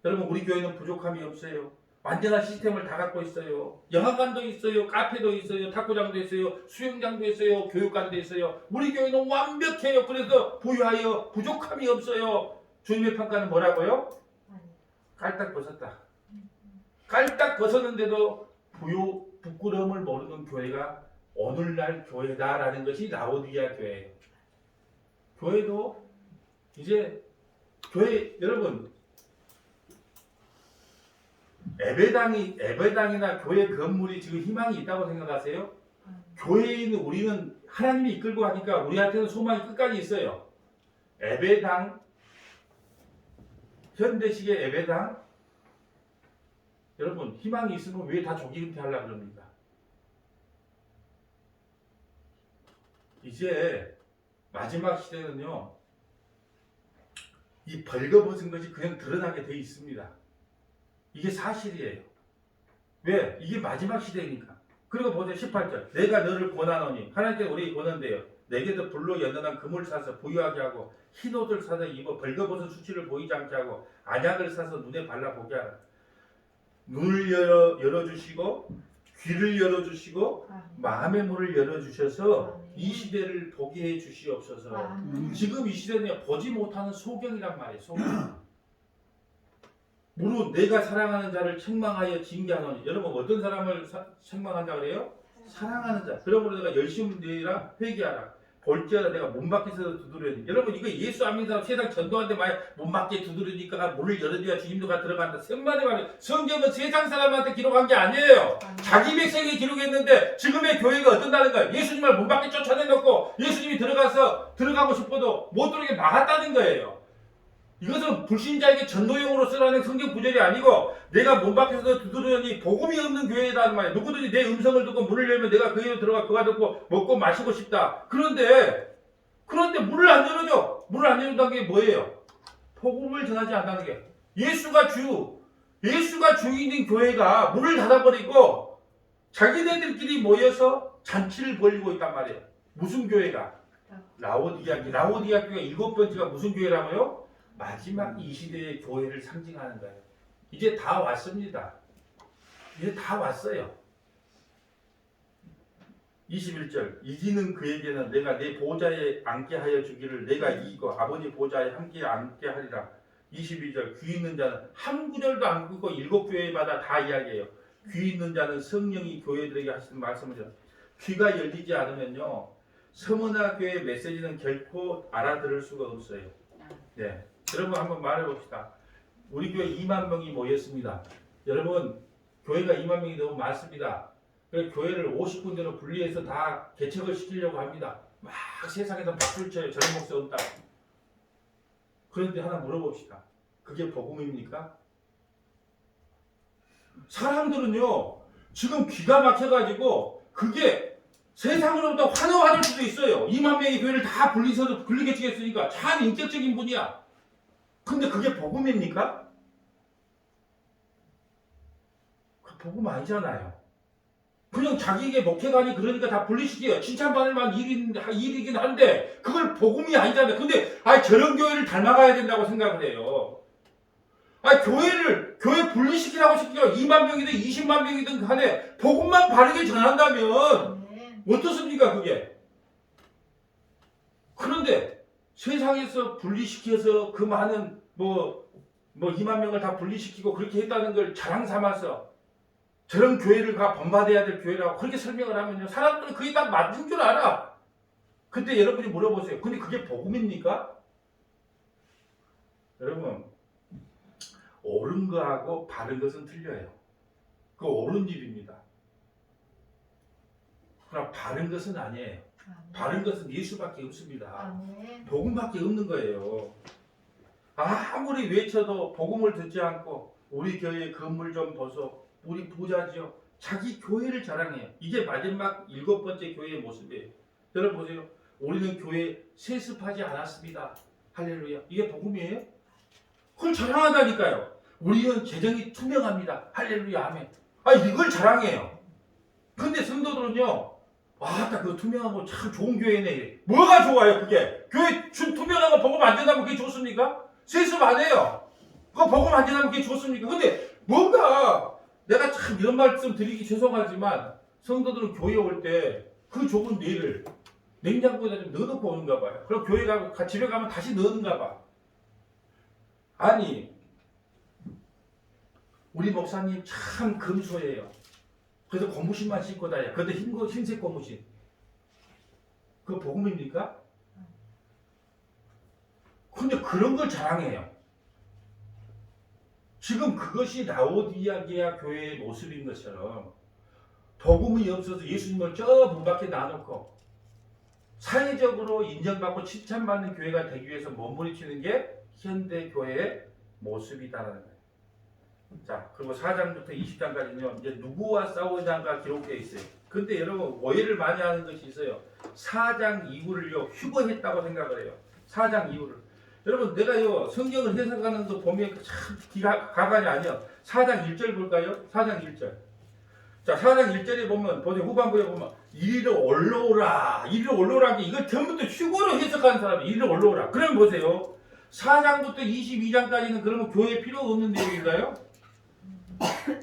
여러분 우리 교회는 부족함이 없어요. 완전한 시스템을 다 갖고 있어요. 영화관도 있어요. 카페도 있어요. 탁구장도 있어요. 수영장도 있어요. 교육관도 있어요. 우리 교회는 완벽해요. 그래서 부유하여 부족함이 없어요. 주님의 평가는 뭐라고요? 깔딱 벗었다. 깔딱 벗었는데도 부끄러움을 모르는 교회가 오늘날 교회다라는 것이 라오디게아 교회예요. 교회도 이제 교회 여러분 예배당이나 교회 건물이 지금 희망이 있다고 생각하세요? 교회에 있는 우리는 하나님이 이끌고 가니까 우리한테는 소망이 끝까지 있어요. 예배당, 현대식의 예배당, 여러분 희망이 있으면 왜 다 조기 은퇴하려고 그럽니까? 이제 마지막 시대는요, 이 벌거벗은 것이 그냥 드러나게 돼 있습니다. 이게 사실이에요. 왜? 이게 마지막 시대니까. 그리고 보세요. 18절. 내가 너를 권하노니 하나님께서 우리에게 권한대요. 내게도 불로 연단한 금을 사서 부유하게 하고 흰 옷을 사서 입어 벌거벗은 수치를 보이지 않게 하고 안약을 사서 눈에 발라보게 하라. 눈을 열어주시고 귀를 열어주시고 마음의 문을 열어주셔서 이 시대를 보게 해주시옵소서. 지금 이 시대는 보지 못하는 소경이란 말이에요. 소경. 무릇 내가 사랑하는 자를 책망하여 징계하노니. 여러분 어떤 사람을 책망한다 그래요? 사랑하는 자. 그러므로 내가 열심히 내라 회개하라. 볼지어다 내가 문 밖에서 두드려니. 여러분 이거 예수 안 믿는 사람 세상 전도하는데 만약 문 밖에 두드리니까 문을 열어줘야 주님도가 들어간다. 생만의 말이에요. 성경은 세상 사람한테 기록한 게 아니에요. 자기 백성에게 기록했는데 지금의 교회가 어떤다는 거예요. 예수님을 문 밖에 쫓아내놓고 예수님이 들어가고 싶어도 못 들어오게 막았다는 거예요. 이것은 불신자에게 전도용으로 쓰라는 성경 구절이 아니고 내가 문 밖에서 두드리니 복음이 없는 교회라는 말이에요. 누구든지 내 음성을 듣고 문을 열면 내가 그에로 들어가 그가 듣고 먹고 마시고 싶다. 그런데 문을 안 열어줘. 문을 안 열어준다는 게 뭐예요? 복음을 전하지 않는다는 게. 예수가 주인인 교회가 문을 닫아버리고 자기네들끼리 모여서 잔치를 벌이고 있단 말이에요. 무슨 교회가? 라오디게아 교회가 7번째가 무슨 교회라고요? 마지막 이 시대의 교회를 상징하는 거예요. 이제 다 왔습니다. 이제 다 왔어요. 21절. 이기는 그에게는 내가 내 보좌에 앉게 하여 주기를 내가 이기고 아버지 보좌에 함께 앉게 하리라. 22절. 귀 있는 자는 한 구절도 안 긋고 7교회마다 다 이야기해요. 귀 있는 자는 성령이 교회들에게 하시는 말씀을 귀가 열리지 않으면요 서문화 교회 메시지는 결코 알아들을 수가 없어요. 네. 여러분 한번 말해봅시다. 우리 교회 2만 명이 모였습니다. 여러분 교회가 2만 명이 너무 많습니다. 그래서 교회를 50군데로 분리해서 다 개척을 시키려고 합니다. 막 세상에서 박수를 쳐요. 저런 목사 없다. 그런데 하나 물어봅시다. 그게 복음입니까? 사람들은요 지금 귀가 막혀가지고 그게 세상으로부터 환호받을 수도 있어요. 2만 명의 교회를 다 분리 개척했으니까 참 인격적인 분이야. 근데 그게 복음입니까? 복음 아니잖아요. 그냥 자기에게 목회관이 그러니까 다 분리시켜요. 칭찬받을 만한 일이긴 한데 그걸 복음이 아니잖아요. 근데 저런 교회를 닮아가야 된다고 생각을 해요. 교회 분리시키라고 시키죠. 2만 명이든 20만 명이든 간에 복음만 바르게 전한다면 어떻습니까 그게? 그런데 세상에서 분리시켜서 그 많은 2만 명을 다 분리시키고 그렇게 했다는 걸 자랑 삼아서 저런 교회를 본받아야 될 교회라고 그렇게 설명을 하면요 사람들은 그게 딱 맞는 줄 알아. 근데 여러분이 물어보세요. 근데 그게 복음입니까? 여러분 옳은 거하고 바른 것은 틀려요. 그 옳은 일입니다. 그러나 바른 것은 아니에요. 바른 것은 예수밖에 없습니다. 복음밖에 없는 거예요. 아무리 외쳐도 복음을 듣지 않고 우리 교회 건물 좀 보소. 우리 부자지요. 자기 교회를 자랑해요. 이게 마지막 7번째 교회의 모습이에요. 여러분 보세요. 우리는 교회 세습하지 않았습니다. 할렐루야. 이게 복음이에요? 그걸 자랑한다니까요. 우리는 재정이 투명합니다. 할렐루야 아멘. 아 이걸 자랑해요. 근데 성도들은요. 딱 그 투명하고 참 좋은 교회네. 뭐가 좋아요 그게? 교회 투명하고 복음 안 된다면 그게 좋습니까? 세습 안 해요. 그거 복음 안 된다면 그게 좋습니까? 근데 뭔가 내가 참 이런 말씀 드리기 죄송하지만 성도들은 교회 올 때 그 좋은 뇌를 냉장고에다 좀 넣어놓고 오는가 봐요. 그럼 교회 가면 집에 가면 다시 넣는가 봐. 아니 우리 목사님 참 금소예요. 그래서 고무신만 신고 다녀. 그런데 흰색 고무신. 그거 복음입니까? 근데 그런 걸 자랑해요. 지금 그것이 라오디아게아 교회의 모습인 것처럼 복음이 없어서 예수님을 저 문 밖에 놔놓고 사회적으로 인정받고 칭찬받는 교회가 되기 위해서 몸부림치는 게 현대 교회의 모습이다라는 거예요. 자, 그리고 4장부터 20장까지는요, 이제 누구와 싸우자가 기록되어 있어요. 근데 여러분, 오해를 많이 하는 것이 있어요. 4장 이후를요, 휴거했다고 생각을 해요. 4장 이후를. 여러분, 내가요, 성경을 해석하는 거 보면 참 가관이 아니야. 4장 1절 볼까요? 4장 1절. 자, 4장 1절에 보면, 보세요. 후반부에 보면, 이리로 올라오라. 이리로 올라오라. 이걸 전부 다 휴거로 해석하는 사람이 이리로 올라오라. 그럼 보세요. 4장부터 22장까지는 그러면 교회 필요 없는 내용인가요?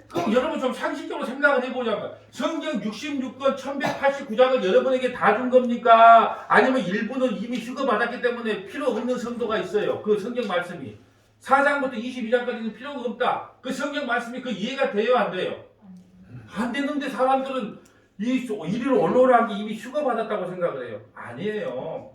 그럼 여러분 좀 상식적으로 생각을 해보자면 성경 66권 1189장을 여러분에게 다 준 겁니까? 아니면 일부는 이미 휴거받았기 때문에 필요 없는 성도가 있어요. 그 성경 말씀이 4장부터 22장까지는 필요가 없다. 그 성경 말씀이 그 이해가 돼요? 안 돼요? 안 되는데 사람들은 이리로 올라오라는 게 이미 휴거받았다고 생각을 해요. 아니에요.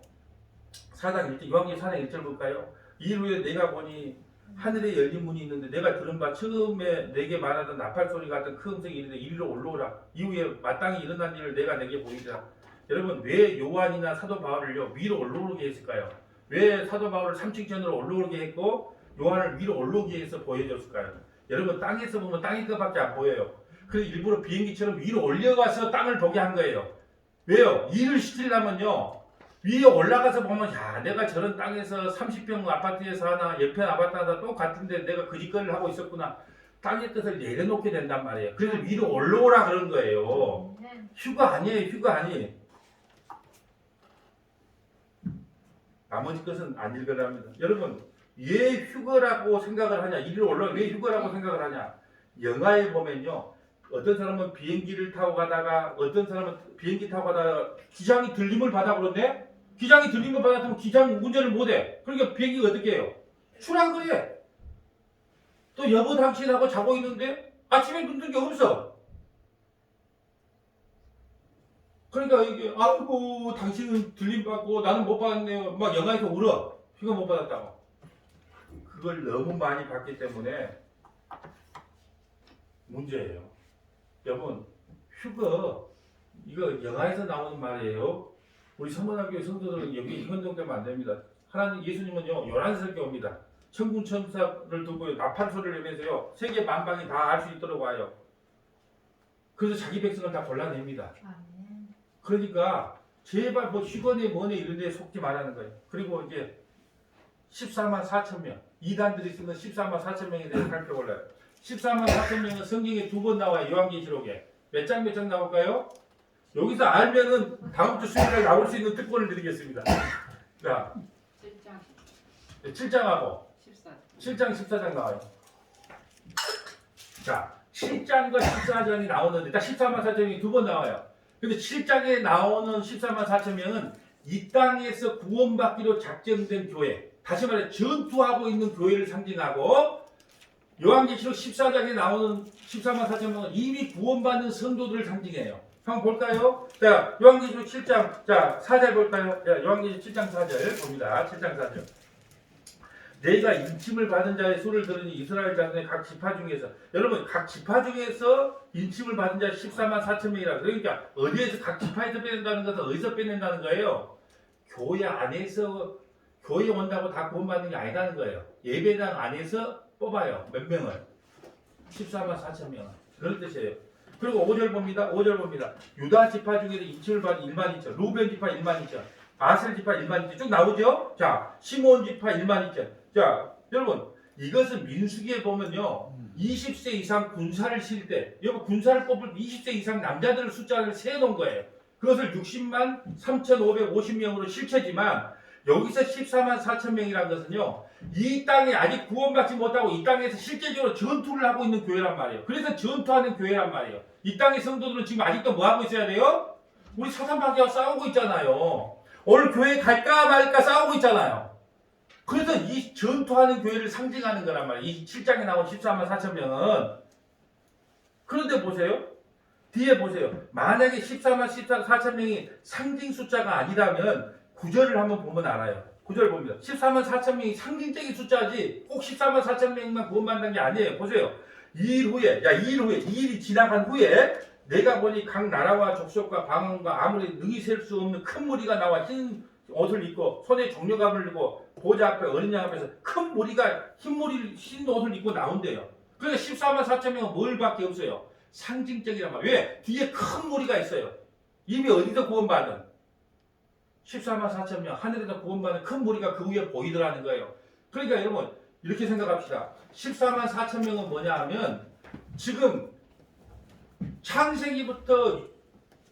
4장 1절, 요한계시록 4장 1절 볼까요? 이후에 내가 보니 하늘에 열린 문이 있는데 내가 들은 바 처음에 내게 말하던 나팔 소리 같은 큰 음성이 이르되 이리로 올라오라. 이후에 마땅히 일어난 일을 내가 내게 보이리라. 여러분 왜 요한이나 사도 바울을요 위로 올라오게 했을까요? 왜 사도 바울을 3층천으로 올라오게 했고 요한을 위로 올라오게 해서 보여줬을까요? 여러분 땅에서 보면 땅의 것밖에 안 보여요. 그래서 일부러 비행기처럼 위로 올려가서 땅을 보게 한 거예요. 왜요? 일을 시키려면요 위에 올라가서 보면 야 내가 저런 땅에서 30평 아파트에서 하나 옆에 아파트 하나 똑같은데 내가 그 짓거리를 하고 있었구나. 땅의 뜻을 내려놓게 된단 말이에요. 그래서 위로 올라오라 그런 거예요. 휴가 아니에요. 휴가 아니에요. 나머지 것은 안 읽으랍니다. 여러분 왜 휴거라고 생각을 하냐. 이리로 올라오라 왜 휴거라고 생각을 하냐. 영화에 보면요. 어떤 사람은 비행기를 타고 가다가 어떤 사람은 비행기 타고 가다가 기장이 들림을 받아 그러는데 기장이 들림을 받았으면 기장 운전을 못해. 그러니까 비행기가 어떻게 해요? 출항을 해. 또 여보 당신하고 자고 있는데 아침에 눈 뜬 게 없어. 그러니까 이게 아이고 당신은 들림 받고 나는 못 받았네요. 막 영화에서 울어. 휴가 못 받았다고. 그걸 너무 많이 받기 때문에 문제예요. 여러분 휴거 이거 영화에서 나오는 말이에요. 우리 서문학교의 성도들은 여기 이건 정도면 안 됩니다. 하나님 예수님은요 11살께 옵니다. 천군 천사를 두고 나팔 소리를 내면서요 세계 만방이 다 알 수 있도록 와요. 그래서 자기 백성을 다 골라냅니다. 그러니까 제발 뭐 휴거네 뭐네 이런 데 속지 말라는 거예요. 그리고 이제 14만 4천 명 이단들이 쓰는 14만 4천 명에 대해서 살펴볼래요. 14만 4천 명은 성경에 2번 나와요. 요한계시록에. 몇 장 나올까요? 여기서 알면은 다음 주 수요일에 나올 수 있는 특권을 드리겠습니다. 자, 7장하고 7장 14장 나와요. 자, 7장과 14장이 나오는데 딱 14만 4천 명이 2번 나와요. 근데 7장에 나오는 14만 4천 명은 이 땅에서 구원받기로 작정된 교회, 다시 말해 전투하고 있는 교회를 상징하고 요한계시록 14장에 나오는 14만 4천 명은 이미 구원받는 성도들을 상징해요. 한번 볼까요? 자, 요한계시록 7장, 자, 4절 볼까요? 자, 요한계시록 7장 4절 봅니다. 7장 4절. 내가 인침을 받은 자의 수를 들으니 이스라엘 자손의 각 지파 중에서, 여러분, 각 지파 중에서 인침을 받은 자 14만 4천 명이라. 그러니까, 어디에서 각 지파에서 빼낸다는 것은 어디서 빼낸다는 거예요? 교회 안에서, 교회 온다고 다 구원받는 게 아니라는 거예요. 예배당 안에서 뽑아요. 몇 명을? 14만 4천 명을. 그런 뜻이에요. 그리고 5절 봅니다. 5절 봅니다. 유다 지파 중에서 인침을 받은 1만 2천, 루벤 지파 1만 2천, 아셀 지파 1만 2천 쭉 나오죠? 자, 시몬 지파 1만 2천. 자, 여러분 이것은 민수기에 보면요. 20세 이상 군사를 실 때, 여기 군사를 뽑을 20세 이상 남자들 숫자를 세놓은 거예요. 그것을 60만 3,550명으로 실체지만 여기서 14만 4천 명이라는 것은요. 이 땅에 아직 구원받지 못하고 이 땅에서 실제적으로 전투를 하고 있는 교회란 말이에요. 그래서 전투하는 교회란 말이에요. 이 땅의 성도들은 지금 아직도 뭐 하고 있어야 돼요? 우리 사탄마귀와 싸우고 있잖아요. 오늘 교회 갈까 말까 싸우고 있잖아요. 그래서 이 전투하는 교회를 상징하는 거란 말이에요. 이 7장에 나온 14만 4천 명은. 그런데 보세요. 뒤에 보세요. 만약에 14만 4천 명이 상징 숫자가 아니라면 구절을 한번 보면 알아요. 구절 봅니다. 14만 4천 명이 상징적인 숫자지 꼭 14만 4천 명만 구원받는 게 아니에요. 보세요. 2일 후에, 2일이 지나간 후에 내가 보니 각 나라와 족속과 방언과 아무리 능히 셀 수 없는 큰 무리가 나와 흰 옷을 입고 손에 정력갑을 들고 보좌 앞에 어린 양 앞에서 큰 무리가 흰 옷을 입고 나온대요. 그러니까 14만 4천 명은 뭘 밖에 없어요. 상징적이란 말이에요. 왜? 뒤에 큰 무리가 있어요. 이미 어디서 구원받은 14만 4천 명 하늘에서 구원받은 큰 무리가 그 위에 보이더라는 거예요. 그러니까 여러분 이렇게 생각합시다. 14만 4천 명은 뭐냐 하면 지금 창세기부터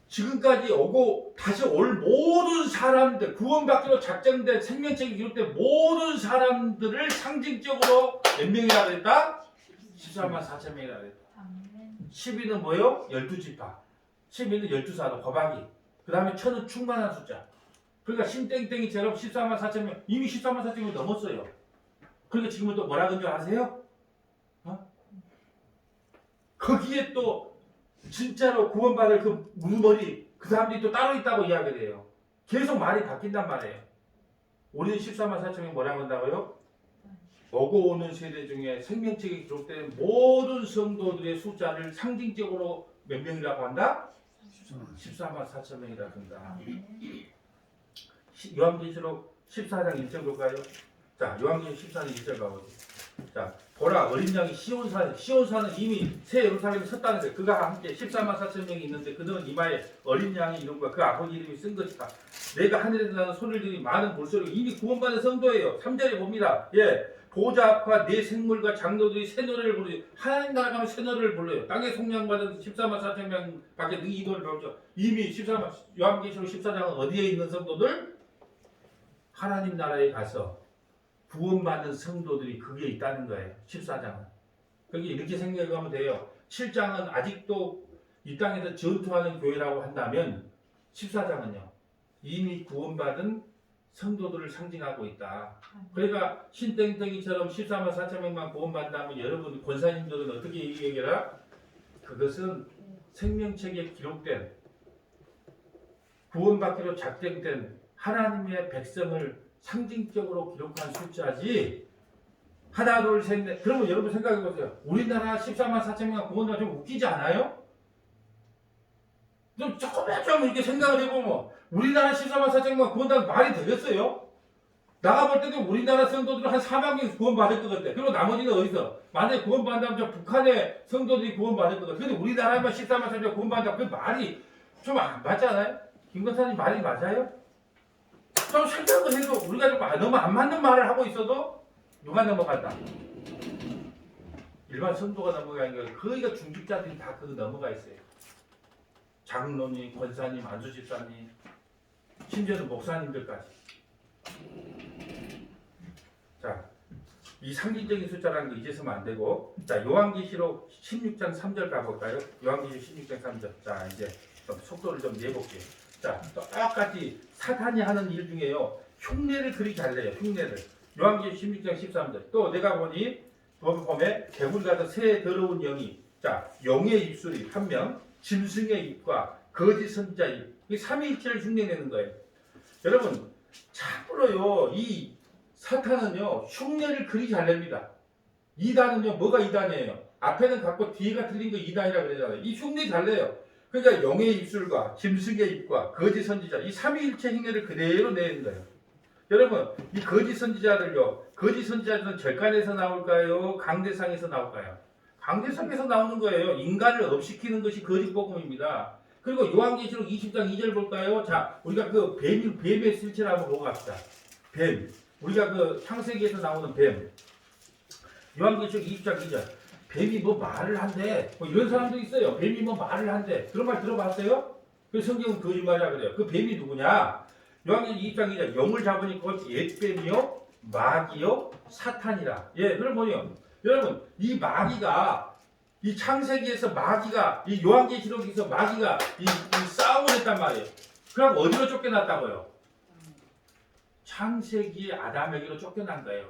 지금까지 오고 다시 올 모든 사람들, 구원받기로 작정된 생명책이 기록된 모든 사람들을 상징적으로 몇 명이라 그랬다? 14만 4천 명이라 그랬다. 10위는 뭐요? 12지파. 10위는 12사도, 거박이. 그 다음에 1000은 충만한 숫자. 그러니까 신땡땡이처럼 14만 4천 명, 이미 14만 4천 명 넘었어요. 그러니까 지금은 또 뭐라 그런 줄 아세요? 거기에 또 진짜로 구원받을 그 물머리, 그 사람들이 또 따로 있다고 이야기를 해요. 계속 말이 바뀐단 말이에요. 우리는 14만 4천 명 뭐라고 한다고요? 오고 오는 세대 중에 생명책에 기록된 모든 성도들의 숫자를 상징적으로 몇 명이라고 한다? 14만 4천 명이라고 한다. 요한계시록 14장 1절 볼까요? 자, 요한계시록 14장 1절 가보세요. 자, 보라 어린 양이 시온산은 이미 새 예루살렘에 섰다는 거예요. 그가 함께 14만 4천 명이 있는데 그들은 이마에 어린 양의 이름과 그 아버지 이름이 쓴 것이다. 내가 하늘에서 나는 소리를 들으니 많은 물소리가 이미 구원받은 성도예요. 3절에 봅니다. 보좌 앞과 네 생물과 장로들이 새 노래를 부르죠. 하나님 나라 가면 새 노래를 불러요. 땅에 속량받은 14만 4천 명 밖에 이 노래를 부르죠. 이미 요한계시록 14장은 어디에 있는 성도들? 하나님 나라에 가서 구원받는 성도들이 그게 있다는 거예요. 14장은. 그게 이렇게 생각하면 돼요. 7장은 아직도 이 땅에서 전투하는 교회라고 한다면 14장은요. 이미 구원받은 성도들을 상징하고 있다. 그러니까 신땡땡이처럼 14만 4천 명만 구원받는다면 여러분 권사님들은 어떻게 얘기해라? 그것은 생명책에 기록된 구원받기로 작정된 하나님의 백성을 상징적으로 기록한 숫자지. 하나 둘 셋 넷. 그러면 여러분 생각해 보세요. 우리나라 14만 4천 명 구원받으면 좀 웃기지 않아요? 좀 조금만 좀 이렇게 생각을 해보면 우리나라 14만 4천 명 구원받으면 말이 되겠어요? 나가볼 때도 우리나라 성도들은 한 4만 명 구원받을 것 같아. 그리고 나머지는 어디서? 만약에 구원받는다면 저 북한의 성도들이 구원받을 것 같아. 근데 우리나라만 14만 4천 명 구원받는다. 그 말이 좀 안 맞잖아요? 김 권사님 말이 맞아요? 좀 생각을 해도 우리가 좀 너무 안 맞는 말을 하고 있어도 누가 넘어간다? 일반 성도가 넘어가는 게 거의가 중직자들이 다 그거 넘어가 있어요. 장로님, 권사님, 안수집사님, 심지어는 목사님들까지. 자, 이 상징적인 숫자라는 거 잊으시면 안 되고, 자, 요한계시록 16장 3절 가볼까요? 요한계시록 16장 3절. 자, 이제 좀 속도를 좀 내볼게요. 자, 똑같이 사탄이 하는 일 중에요. 흉내를 그리 잘 내요. 흉내를. 요한계시록 16장 13절. 또 내가 보니 봄에 개구리 같은 새 더러운 영이, 자, 용의 입술이 한 명, 짐승의 입과 거짓 선지자 입. 이 삼위일체를 흉내내는 거예요. 여러분, 참으로요, 이 사탄은요, 흉내를 그리 잘 냅니다. 이단은요, 뭐가 이단이에요? 앞에는 갖고 뒤에가 틀린 거 이단이라 그러잖아요. 이 흉내 잘 내요. 그러니까 용의 입술과 짐승의 입과 거짓 선지자, 이 삼위일체 흉내를 그대로 내는 거예요. 여러분, 이 거짓 선지자들요, 거짓 선지자들은 절간에서 나올까요? 강대상에서 나올까요? 강대상에서 나오는 거예요. 인간을 업시키는 것이 거짓 복음입니다. 그리고 요한계시록 20장 2절 볼까요? 자, 우리가 그 뱀의 실체를 한번 보고 갑시다. 뱀. 우리가 그 창세기에서 나오는 뱀. 요한계시록 20장 2절. 뱀이 뭐 말을 한대. 뭐 이런 사람도 있어요. 뱀이 뭐 말을 한대. 그런 말 들어봤어요? 그 성경은 거짓말이라 그래요. 그 뱀이 누구냐? 요한계시록 20장 2절. 영을 잡으니 곧 옛뱀이요, 마귀요, 사탄이라. 예, 그럼 뭐요? 여러분, 이 마귀가 이 창세기에서 마귀가 이 요한계시록에서 마귀가 이 싸움을 했단 말이에요. 그럼 어디로 쫓겨났다고요? 창세기에 아담에게로 쫓겨난 거예요.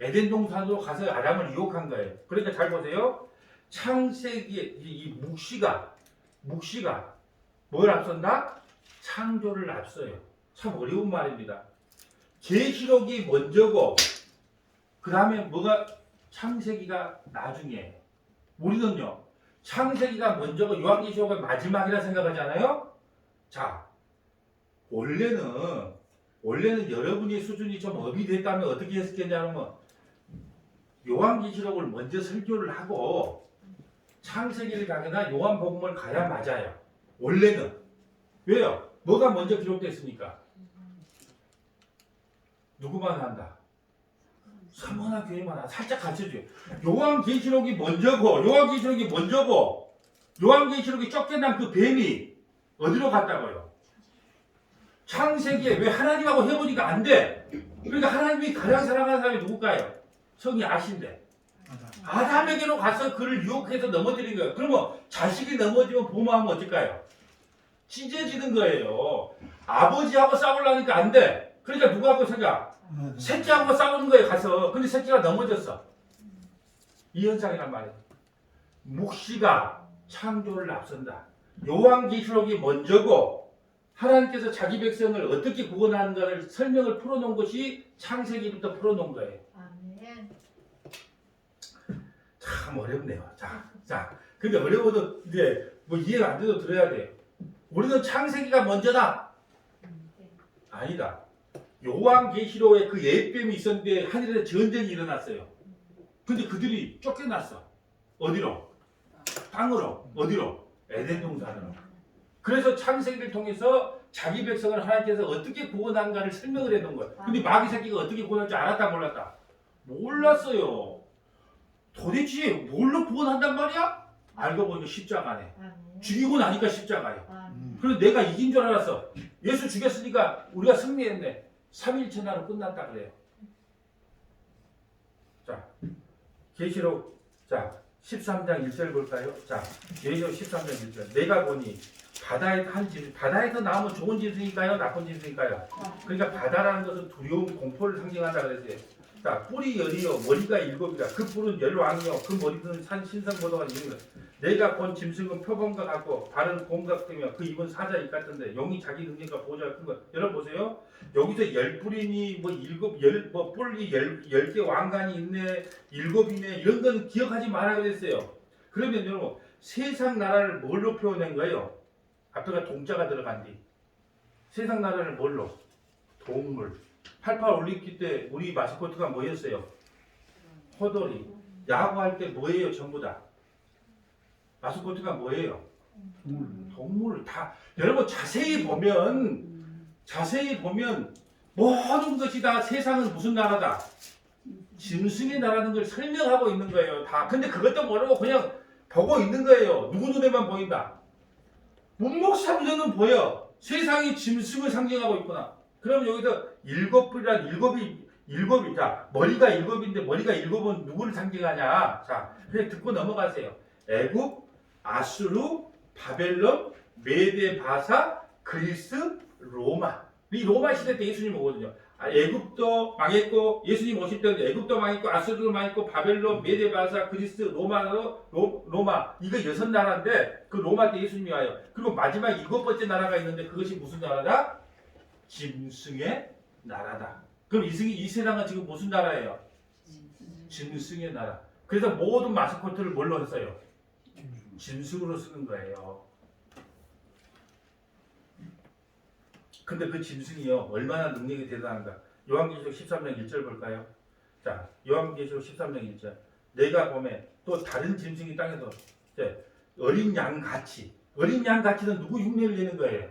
에덴 동산으로 가서 아담을 유혹한 거예요. 그러니까 잘 보세요. 창세기에 이 묵시가 뭘 앞선다? 창조를 앞서요. 참 어려운 말입니다. 계시록이 먼저고 그 다음에 뭐가 창세기가 나중에. 우리는요, 창세기가 먼저고 요한계시록이 마지막이라 생각하잖아요. 자, 원래는 여러분의 수준이 좀 업이 됐다면 어떻게 했겠냐면 요한계시록을 먼저 설교를 하고 창세기를 가거나 요한복음을 가야 맞아요. 원래는. 왜요? 뭐가 먼저 기록됐으니까? 누구만 한다? 사모나 교회만 한다. 살짝 가르쳐줘요. 요한계시록이 먼저고 요한계시록이 쫓겨난 그 뱀이 어디로 갔다고요? 창세기에 왜 하나님하고 해보니까 안 돼? 그러니까 하나님이 가장 사랑하는 사람이 누굴까요? 성이 아신데 아담에게로 가서 그를 유혹해서 넘어뜨린 거예요. 그러면 자식이 넘어지면 부모하면 어떨까요? 찢어지는 거예요. 아버지하고 싸우려니까 안 돼. 그러니까 누구하고 생각? 새끼하고 싸우는 거예요. 가서. 근데 새끼가 넘어졌어. 이 현상이란 말이에요. 묵시가 창조를 앞선다. 요한계시록이 먼저고 하나님께서 자기 백성을 어떻게 구원하는가를 설명을 풀어놓은 것이 창세기부터 풀어놓은 거예요. 아멘. 참 어렵네요. 자, 근데 어려워도 이제 뭐 이해가 안 돼도 들어야 돼요. 우리는 창세기가 먼저다. 아니다. 요한계시록에 그 옛뱀이 있었는데 하늘에 전쟁이 일어났어요. 근데 그들이 쫓겨났어. 어디로? 땅으로. 어디로? 에덴 동산으로. 그래서 창세기를 통해서 자기 백성을 하나님께서 어떻게 구원한가를 설명을 해놓은 거예요. 근데 마귀 새끼가 어떻게 구원할지 알았다 몰랐다? 몰랐어요. 도대체 뭘로 구원한단 말이야? 알고 보니까 십자가네. 죽이고 나니까 십자가예요. 그래서 내가 이긴 줄 알았어. 예수 죽였으니까 우리가 승리했네. 3일천하로 끝났다 그래요. 자, 계시록 13장 1절 볼까요? 자, 계시록 13장 1절. 내가 보니 바다에서 나오면 좋은 짐승일까요? 나쁜 짐승일까요? 그러니까 바다라는 것은 두려움, 공포를 상징한다 그랬어요. 자, 뿔이 열이요, 머리가 일곱이다. 그 뿔은 열왕이요, 그 머리는 산 신성보도가 있는 것. 내가 본 짐승은 표범과 같고 발은 곰같으며 그 입은 사자 입 같은데 용이 자기 능력과 보좌가 큰 것. 여러분 보세요. 여기서 열 뿔이니 뭐 일곱 뭐 뿔이 10개 왕관이 있네, 일곱이네 이런 건 기억하지 말아 그랬어요. 그러면 여러분 세상 나라를 뭘로 표현한 거예요? 앞에가 동자가 들어간 뒤 세상 나라를 뭘로? 동물. 88 올림픽 때 우리 마스코트가 뭐였어요? 호돌이. 야구할 때 뭐예요? 전부 다. 마스코트가 뭐예요? 동물. 다. 여러분 자세히 보면 모든 것이 다 세상은 무슨 나라다? 짐승의 나라는 걸 설명하고 있는 거예요. 다. 근데 그것도 모르고 그냥 보고 있는 거예요. 누구 눈에만 보인다? 문목삼전은 보여. 세상이 짐승을 상징하고 있구나. 그럼 여기서 일곱 뿔이란 일곱이 자 머리가 일곱인데 머리가 일곱은 누구를 상징하냐? 자 그냥 듣고 넘어가세요. 애굽, 아수르, 바벨론, 메데, 바사, 그리스, 로마. 이 로마 시대 때 예수님 오거든요. 애굽도 망했고 예수님 오실 때는 애굽도 망했고 아수르도 망했고 바벨론, 메데, 바사, 그리스, 로마 이거 6나라인데 그 로마 때 예수님이 와요. 그리고 마지막 7번째 나라가 있는데 그것이 무슨 나라다? 짐승의 나라다. 그럼 이 세상은 지금 무슨 나라예요? 짐승의 나라. 그래서 모든 마스코트를 뭘로 했어요? 짐승으로 쓰는 거예요. 근데 그 짐승이요 얼마나 능력이 대단한가. 요한계시록 13장 1절 볼까요? 자, 요한계시록 13장 1절. 내가 보매 또 다른 짐승이 땅에서 어린 양같이. 어린 양같이는 누구 흉내를 내는 거예요?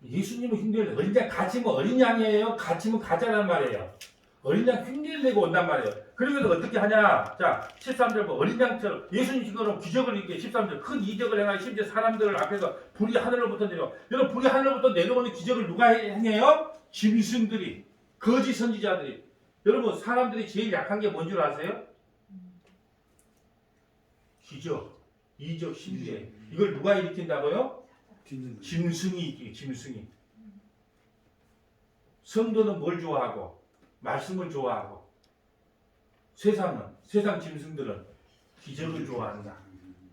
예수님은 흉내를 내요. 어린 양 같이면 어린 양이에요. 같이면 가짜란 말이에요. 어린 양 흉내를 내고 온단 말이에요. 그러면서 어떻게 하냐? 자, 13절 뭐 어린 양처럼 예수님 지금 기적을 이렇게 13절 큰 이적을 행하여 심지어 사람들 앞에서 불이 하늘로부터 내려. 여러분 불이 하늘로부터 내려오는 기적을 누가 행해요? 짐승들이, 거짓 선지자들이. 여러분 사람들이 제일 약한 게 뭔 줄 아세요? 기적, 이적, 신비에. 이걸 누가 일으킨다고요? 짐승이 일으키요. 짐승이. 성도는 뭘 좋아하고? 말씀을 좋아하고. 세상 짐승들은 기적을 좋아한다.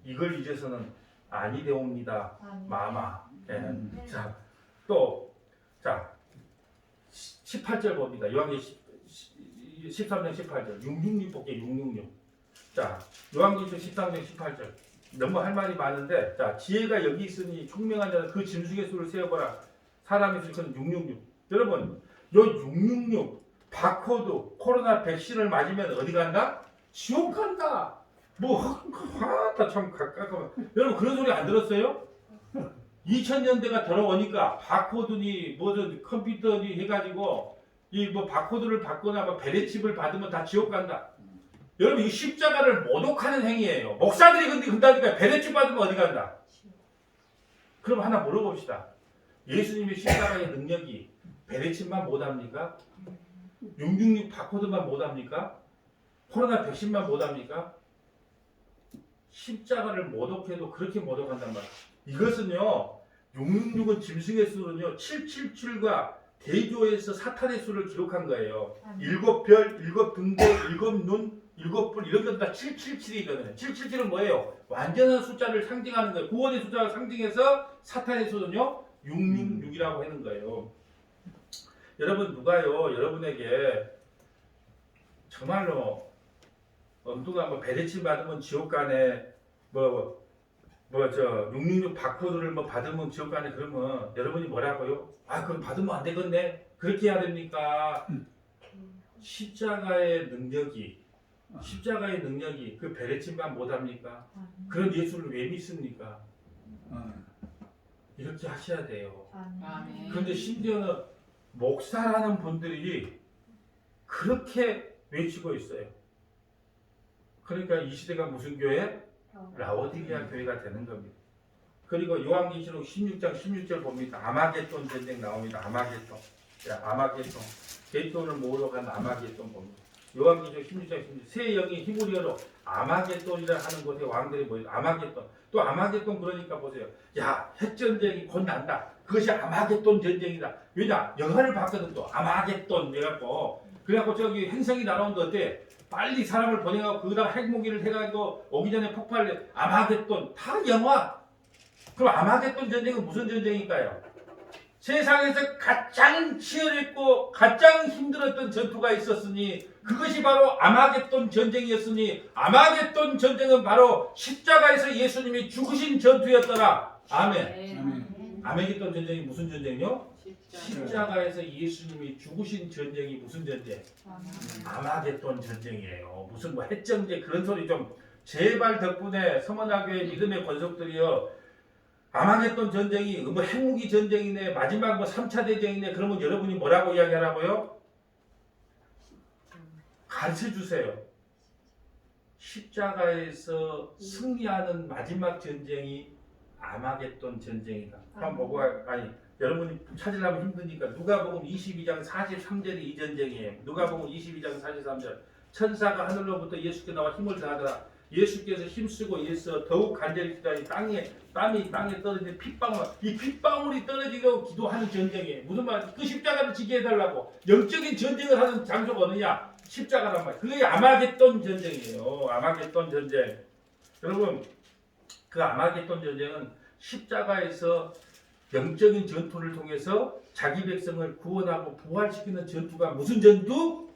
이걸 이제서는 아니 되옵니다. 마마. 예. 자, 또, 자, 18절 봅니다. 요한계시록 13장 18절. 666 볼게요. 666. 자, 요한계시록 13장 18절. 너무 할 말이 많은데, 자, 지혜가 여기 있으니 총명한 자는 그 짐승의 수를 세어보라. 사람의 수는 666. 여러분, 요 666 바코드 코로나 백신을 맞으면 어디 간다? 지옥 간다. 참 가까워. 여러분 그런 소리 안 들었어요? 2000년대가 들어오니까 바코드니 뭐든 컴퓨터니 해가지고 이 뭐 바코드를 받거나 뭐 베레칩을 받으면 다 지옥 간다. 여러분 이 십자가를 모독하는 행위예요. 목사들이 근데 그런다니까 베레칩 받으면 어디 간다? 그럼 하나 물어봅시다. 예수님의 십자가의 능력이 베레칩만 못합니까? 666 바코드만 못합니까? 코로나 백신만 못합니까? 십자가를 모독해도 그렇게 모독한단 말이에요. 이것은요 666은 짐승의 수는요 777과 대조해서 사탄의 수를 기록한 거예요. 7별, 7등대, 7눈, 7뿔 이런 것 다 777이거든요. 777은 뭐예요? 완전한 숫자를 상징하는 거예요. 구원의 숫자를 상징해서 사탄의 수는요 666이라고 하는 거예요. 여러분 누가요 여러분에게 정말로 누가 뭐 베레칩 받으면 지옥 가네 뭐 저 666 바코드를 뭐 받으면 지옥 가네 그러면 여러분이 뭐라고요? 아 그럼 받으면 안 되겠네 그렇게 해야 됩니까? 십자가의 능력이 그 베레칩만 못합니까? 그런 예수를 왜 믿습니까? 이렇게 하셔야 돼요. 그런데 심지어는 목사라는 분들이 그렇게 외치고 있어요. 그러니까 이 시대가 무슨 교회? 라오디게아 교회가 되는 겁니다. 그리고 요한계시록 16장 16절 봅니다. 아마겟돈 전쟁 나옵니다. 아마겟돈. 아마겟돈. 게돈을 모으러 간 아마겟돈 봅니다. 요한계시록 16장 16절. 새 영이 힘을 이어로 아마겟돈이라 하는 곳에 왕들이 모여. 아마겟돈. 또 아마겟돈 그러니까 보세요. 야, 핵전쟁이 곧 난다. 그것이 아마겟돈 전쟁이다. 왜냐? 영화를 봤거든 또. 아마겟돈 해갖고. 그래갖고 저기 행성이 날아오는데 어때? 빨리 사람을 보내갖고 거기다가 핵무기를 해가지고 오기 전에 폭발을 아마겟돈. 다 영화. 그럼 아마겟돈 전쟁은 무슨 전쟁일까요? 세상에서 가장 치열했고 가장 힘들었던 전투가 있었으니 그것이 바로 아마겟돈 전쟁이었으니 아마겟돈 전쟁은 바로 십자가에서 예수님이 죽으신 전투였더라. 아멘. 아마겟돈 전쟁이 무슨 전쟁이요? 십자가에서 예수님이 죽으신 전쟁이 무슨 전쟁? 아마겟돈 전쟁이에요. 무슨 뭐 핵전쟁 그런 소리 좀 제발 덕분에 서머나교회 믿음의 권속들이요. 아마겟돈 전쟁이 뭐 핵무기 전쟁이네 마지막 뭐 3차 대전이네 그러면 여러분이 뭐라고 이야기하라고요? 가르쳐 주세요. 십자가에서 승리하는 마지막 전쟁이 아마겟돈 전쟁이다. 한번 보고 아니 여러분이 찾으려면 힘드니까 누가복음 22장 43절이 이 전쟁이에요. 누가복음 22장 43절 천사가 하늘로부터 예수께 나와 힘을 다하더라. 예수께서 힘쓰고 예수 더욱 간절히 기도하니 땀이 땅에 떨어지는 핏방울 이 핏방울이 떨어지고 기도하는 전쟁이에요. 무슨 말? 그 십자가를 지게 해달라고 영적인 전쟁을 하는 장소가 어느냐? 십자가란 말이에요. 그게 아마겟돈 전쟁이에요. 아마겟돈 전쟁. 여러분 그 아마겟돈 전쟁은 십자가에서 영적인 전투를 통해서 자기 백성을 구원하고 부활시키는 전투가 무슨 전투?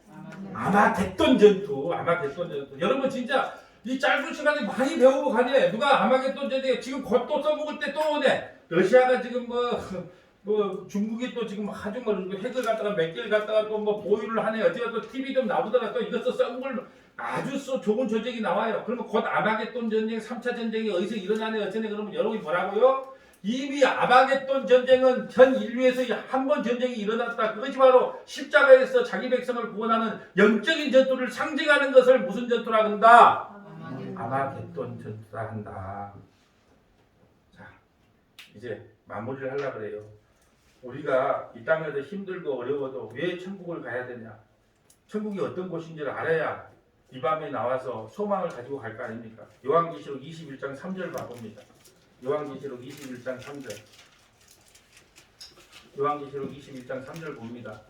아마겟돈 전투. 아마겟돈 전투. 여러분 진짜 이 짧은 시간에 많이 배우고 가네. 누가 아마겟돈 전쟁 지금 곧 또 써먹을 때 또 오네. 러시아가 지금 뭐 중국이 또 지금 아주 뭐 핵을 갖다가 몇 개를 갖다가 또 뭐 보유를 하네. 어제가 또 TV 좀 나오더라. 또 이것도 써먹을 아주 좋은 전쟁이 나와요. 그러면 곧 아마겟돈 전쟁, 3차 전쟁이 어디서 일어나네 어쩌네 그러면 여러분이 뭐라고요? 이미 아마겟돈 전쟁은 전 인류에서 한 번 전쟁이 일어났다. 그것이 바로 십자가에서 자기 백성을 구원하는 영적인 전투를 상징하는 것을 무슨 전투라 한다? 아마겟돈 전투라 한다. 자, 이제 마무리를 하려고 그래요. 우리가 이 땅에서 힘들고 어려워도 왜 천국을 가야 되냐? 천국이 어떤 곳인지를 알아야 이 밤에 나와서 소망을 가지고 갈 거 아닙니까? 요한계시록 21장 3절 봐봅니다. 요한계시록 21장 3절. 요한계시록 21장 3절 봅니다.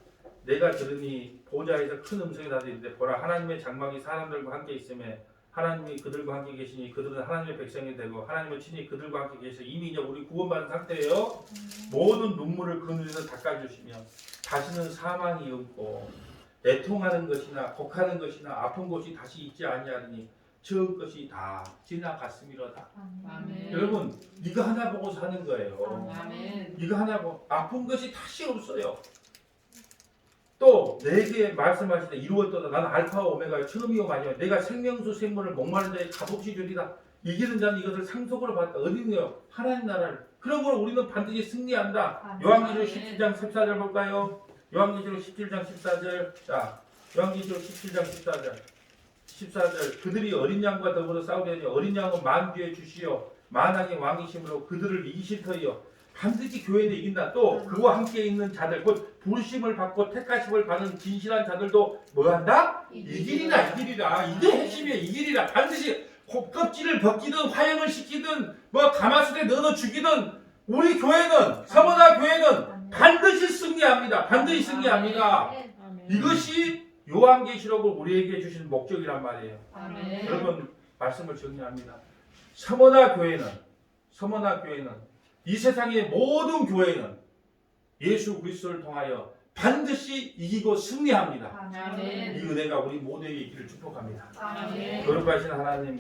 내가 들으니 보좌에서 큰 음성이 나더이르되 보라 하나님의 장막이 사람들과 함께 있으며 하나님이 그들과 함께 계시니 그들은 하나님의 백성이 되고 하나님은 친히 그들과 함께 계셔 이미 이제 우리 구원받은 상태예요. 모든 눈물을 그 눈에서 닦아주시며 다시는 사망이 없고 애통하는 것이나 곡하는 것이나 아픈 곳이 다시 있지 아니하리니 저 것이 다 지나갔음이로다. 아멘. 여러분 이거 하나 보고 사는 거예요. 아멘. 이거 하나 보고 아픈 것이 다시 없어요. 또 내게 말씀하시되 이루었도다. 나는 알파와 오메가의 처음이요 마지막이요. 내가 생명수 생물을 목마른 자의 값없이 주리라. 이기는 자는 이것을 상속으로 받다. 어디는요? 하나님 나라를. 그러므로 우리는 반드시 승리한다. 요한계시록 17장 14절 볼까요? 요한계시록 17장 14절. 자, 요한계시록 17장 14절. 그들이 어린 양과 더불어 싸우려니 어린 양은 만주의 주시요 만왕의 왕이심으로 그들을 이기실 터이요. 반드시 교회는 이긴다. 또 그와 함께 있는 자들 곧 부르심을 받고 택하심을 받은 진실한 자들도 뭐한다? 이기리라. 이게 핵심이에요. 이기리라. 반드시 껍질을 벗기든 화형을 시키든 뭐 가마솥에 넣어 죽이든 우리 교회는 서머나 교회는 반드시 승리합니다. 반드시 승리합니다. 이것이 요한계시록을 우리에게 주신 목적이란 말이에요. 아멘. 여러분 말씀을 정리합니다. 서머나 교회는 이 세상의 모든 교회는 예수 그리스도를 통하여 반드시 이기고 승리합니다. 아멘. 이 은혜가 우리 모두에게 있기를 축복합니다. 아멘. 거룩하신 하나님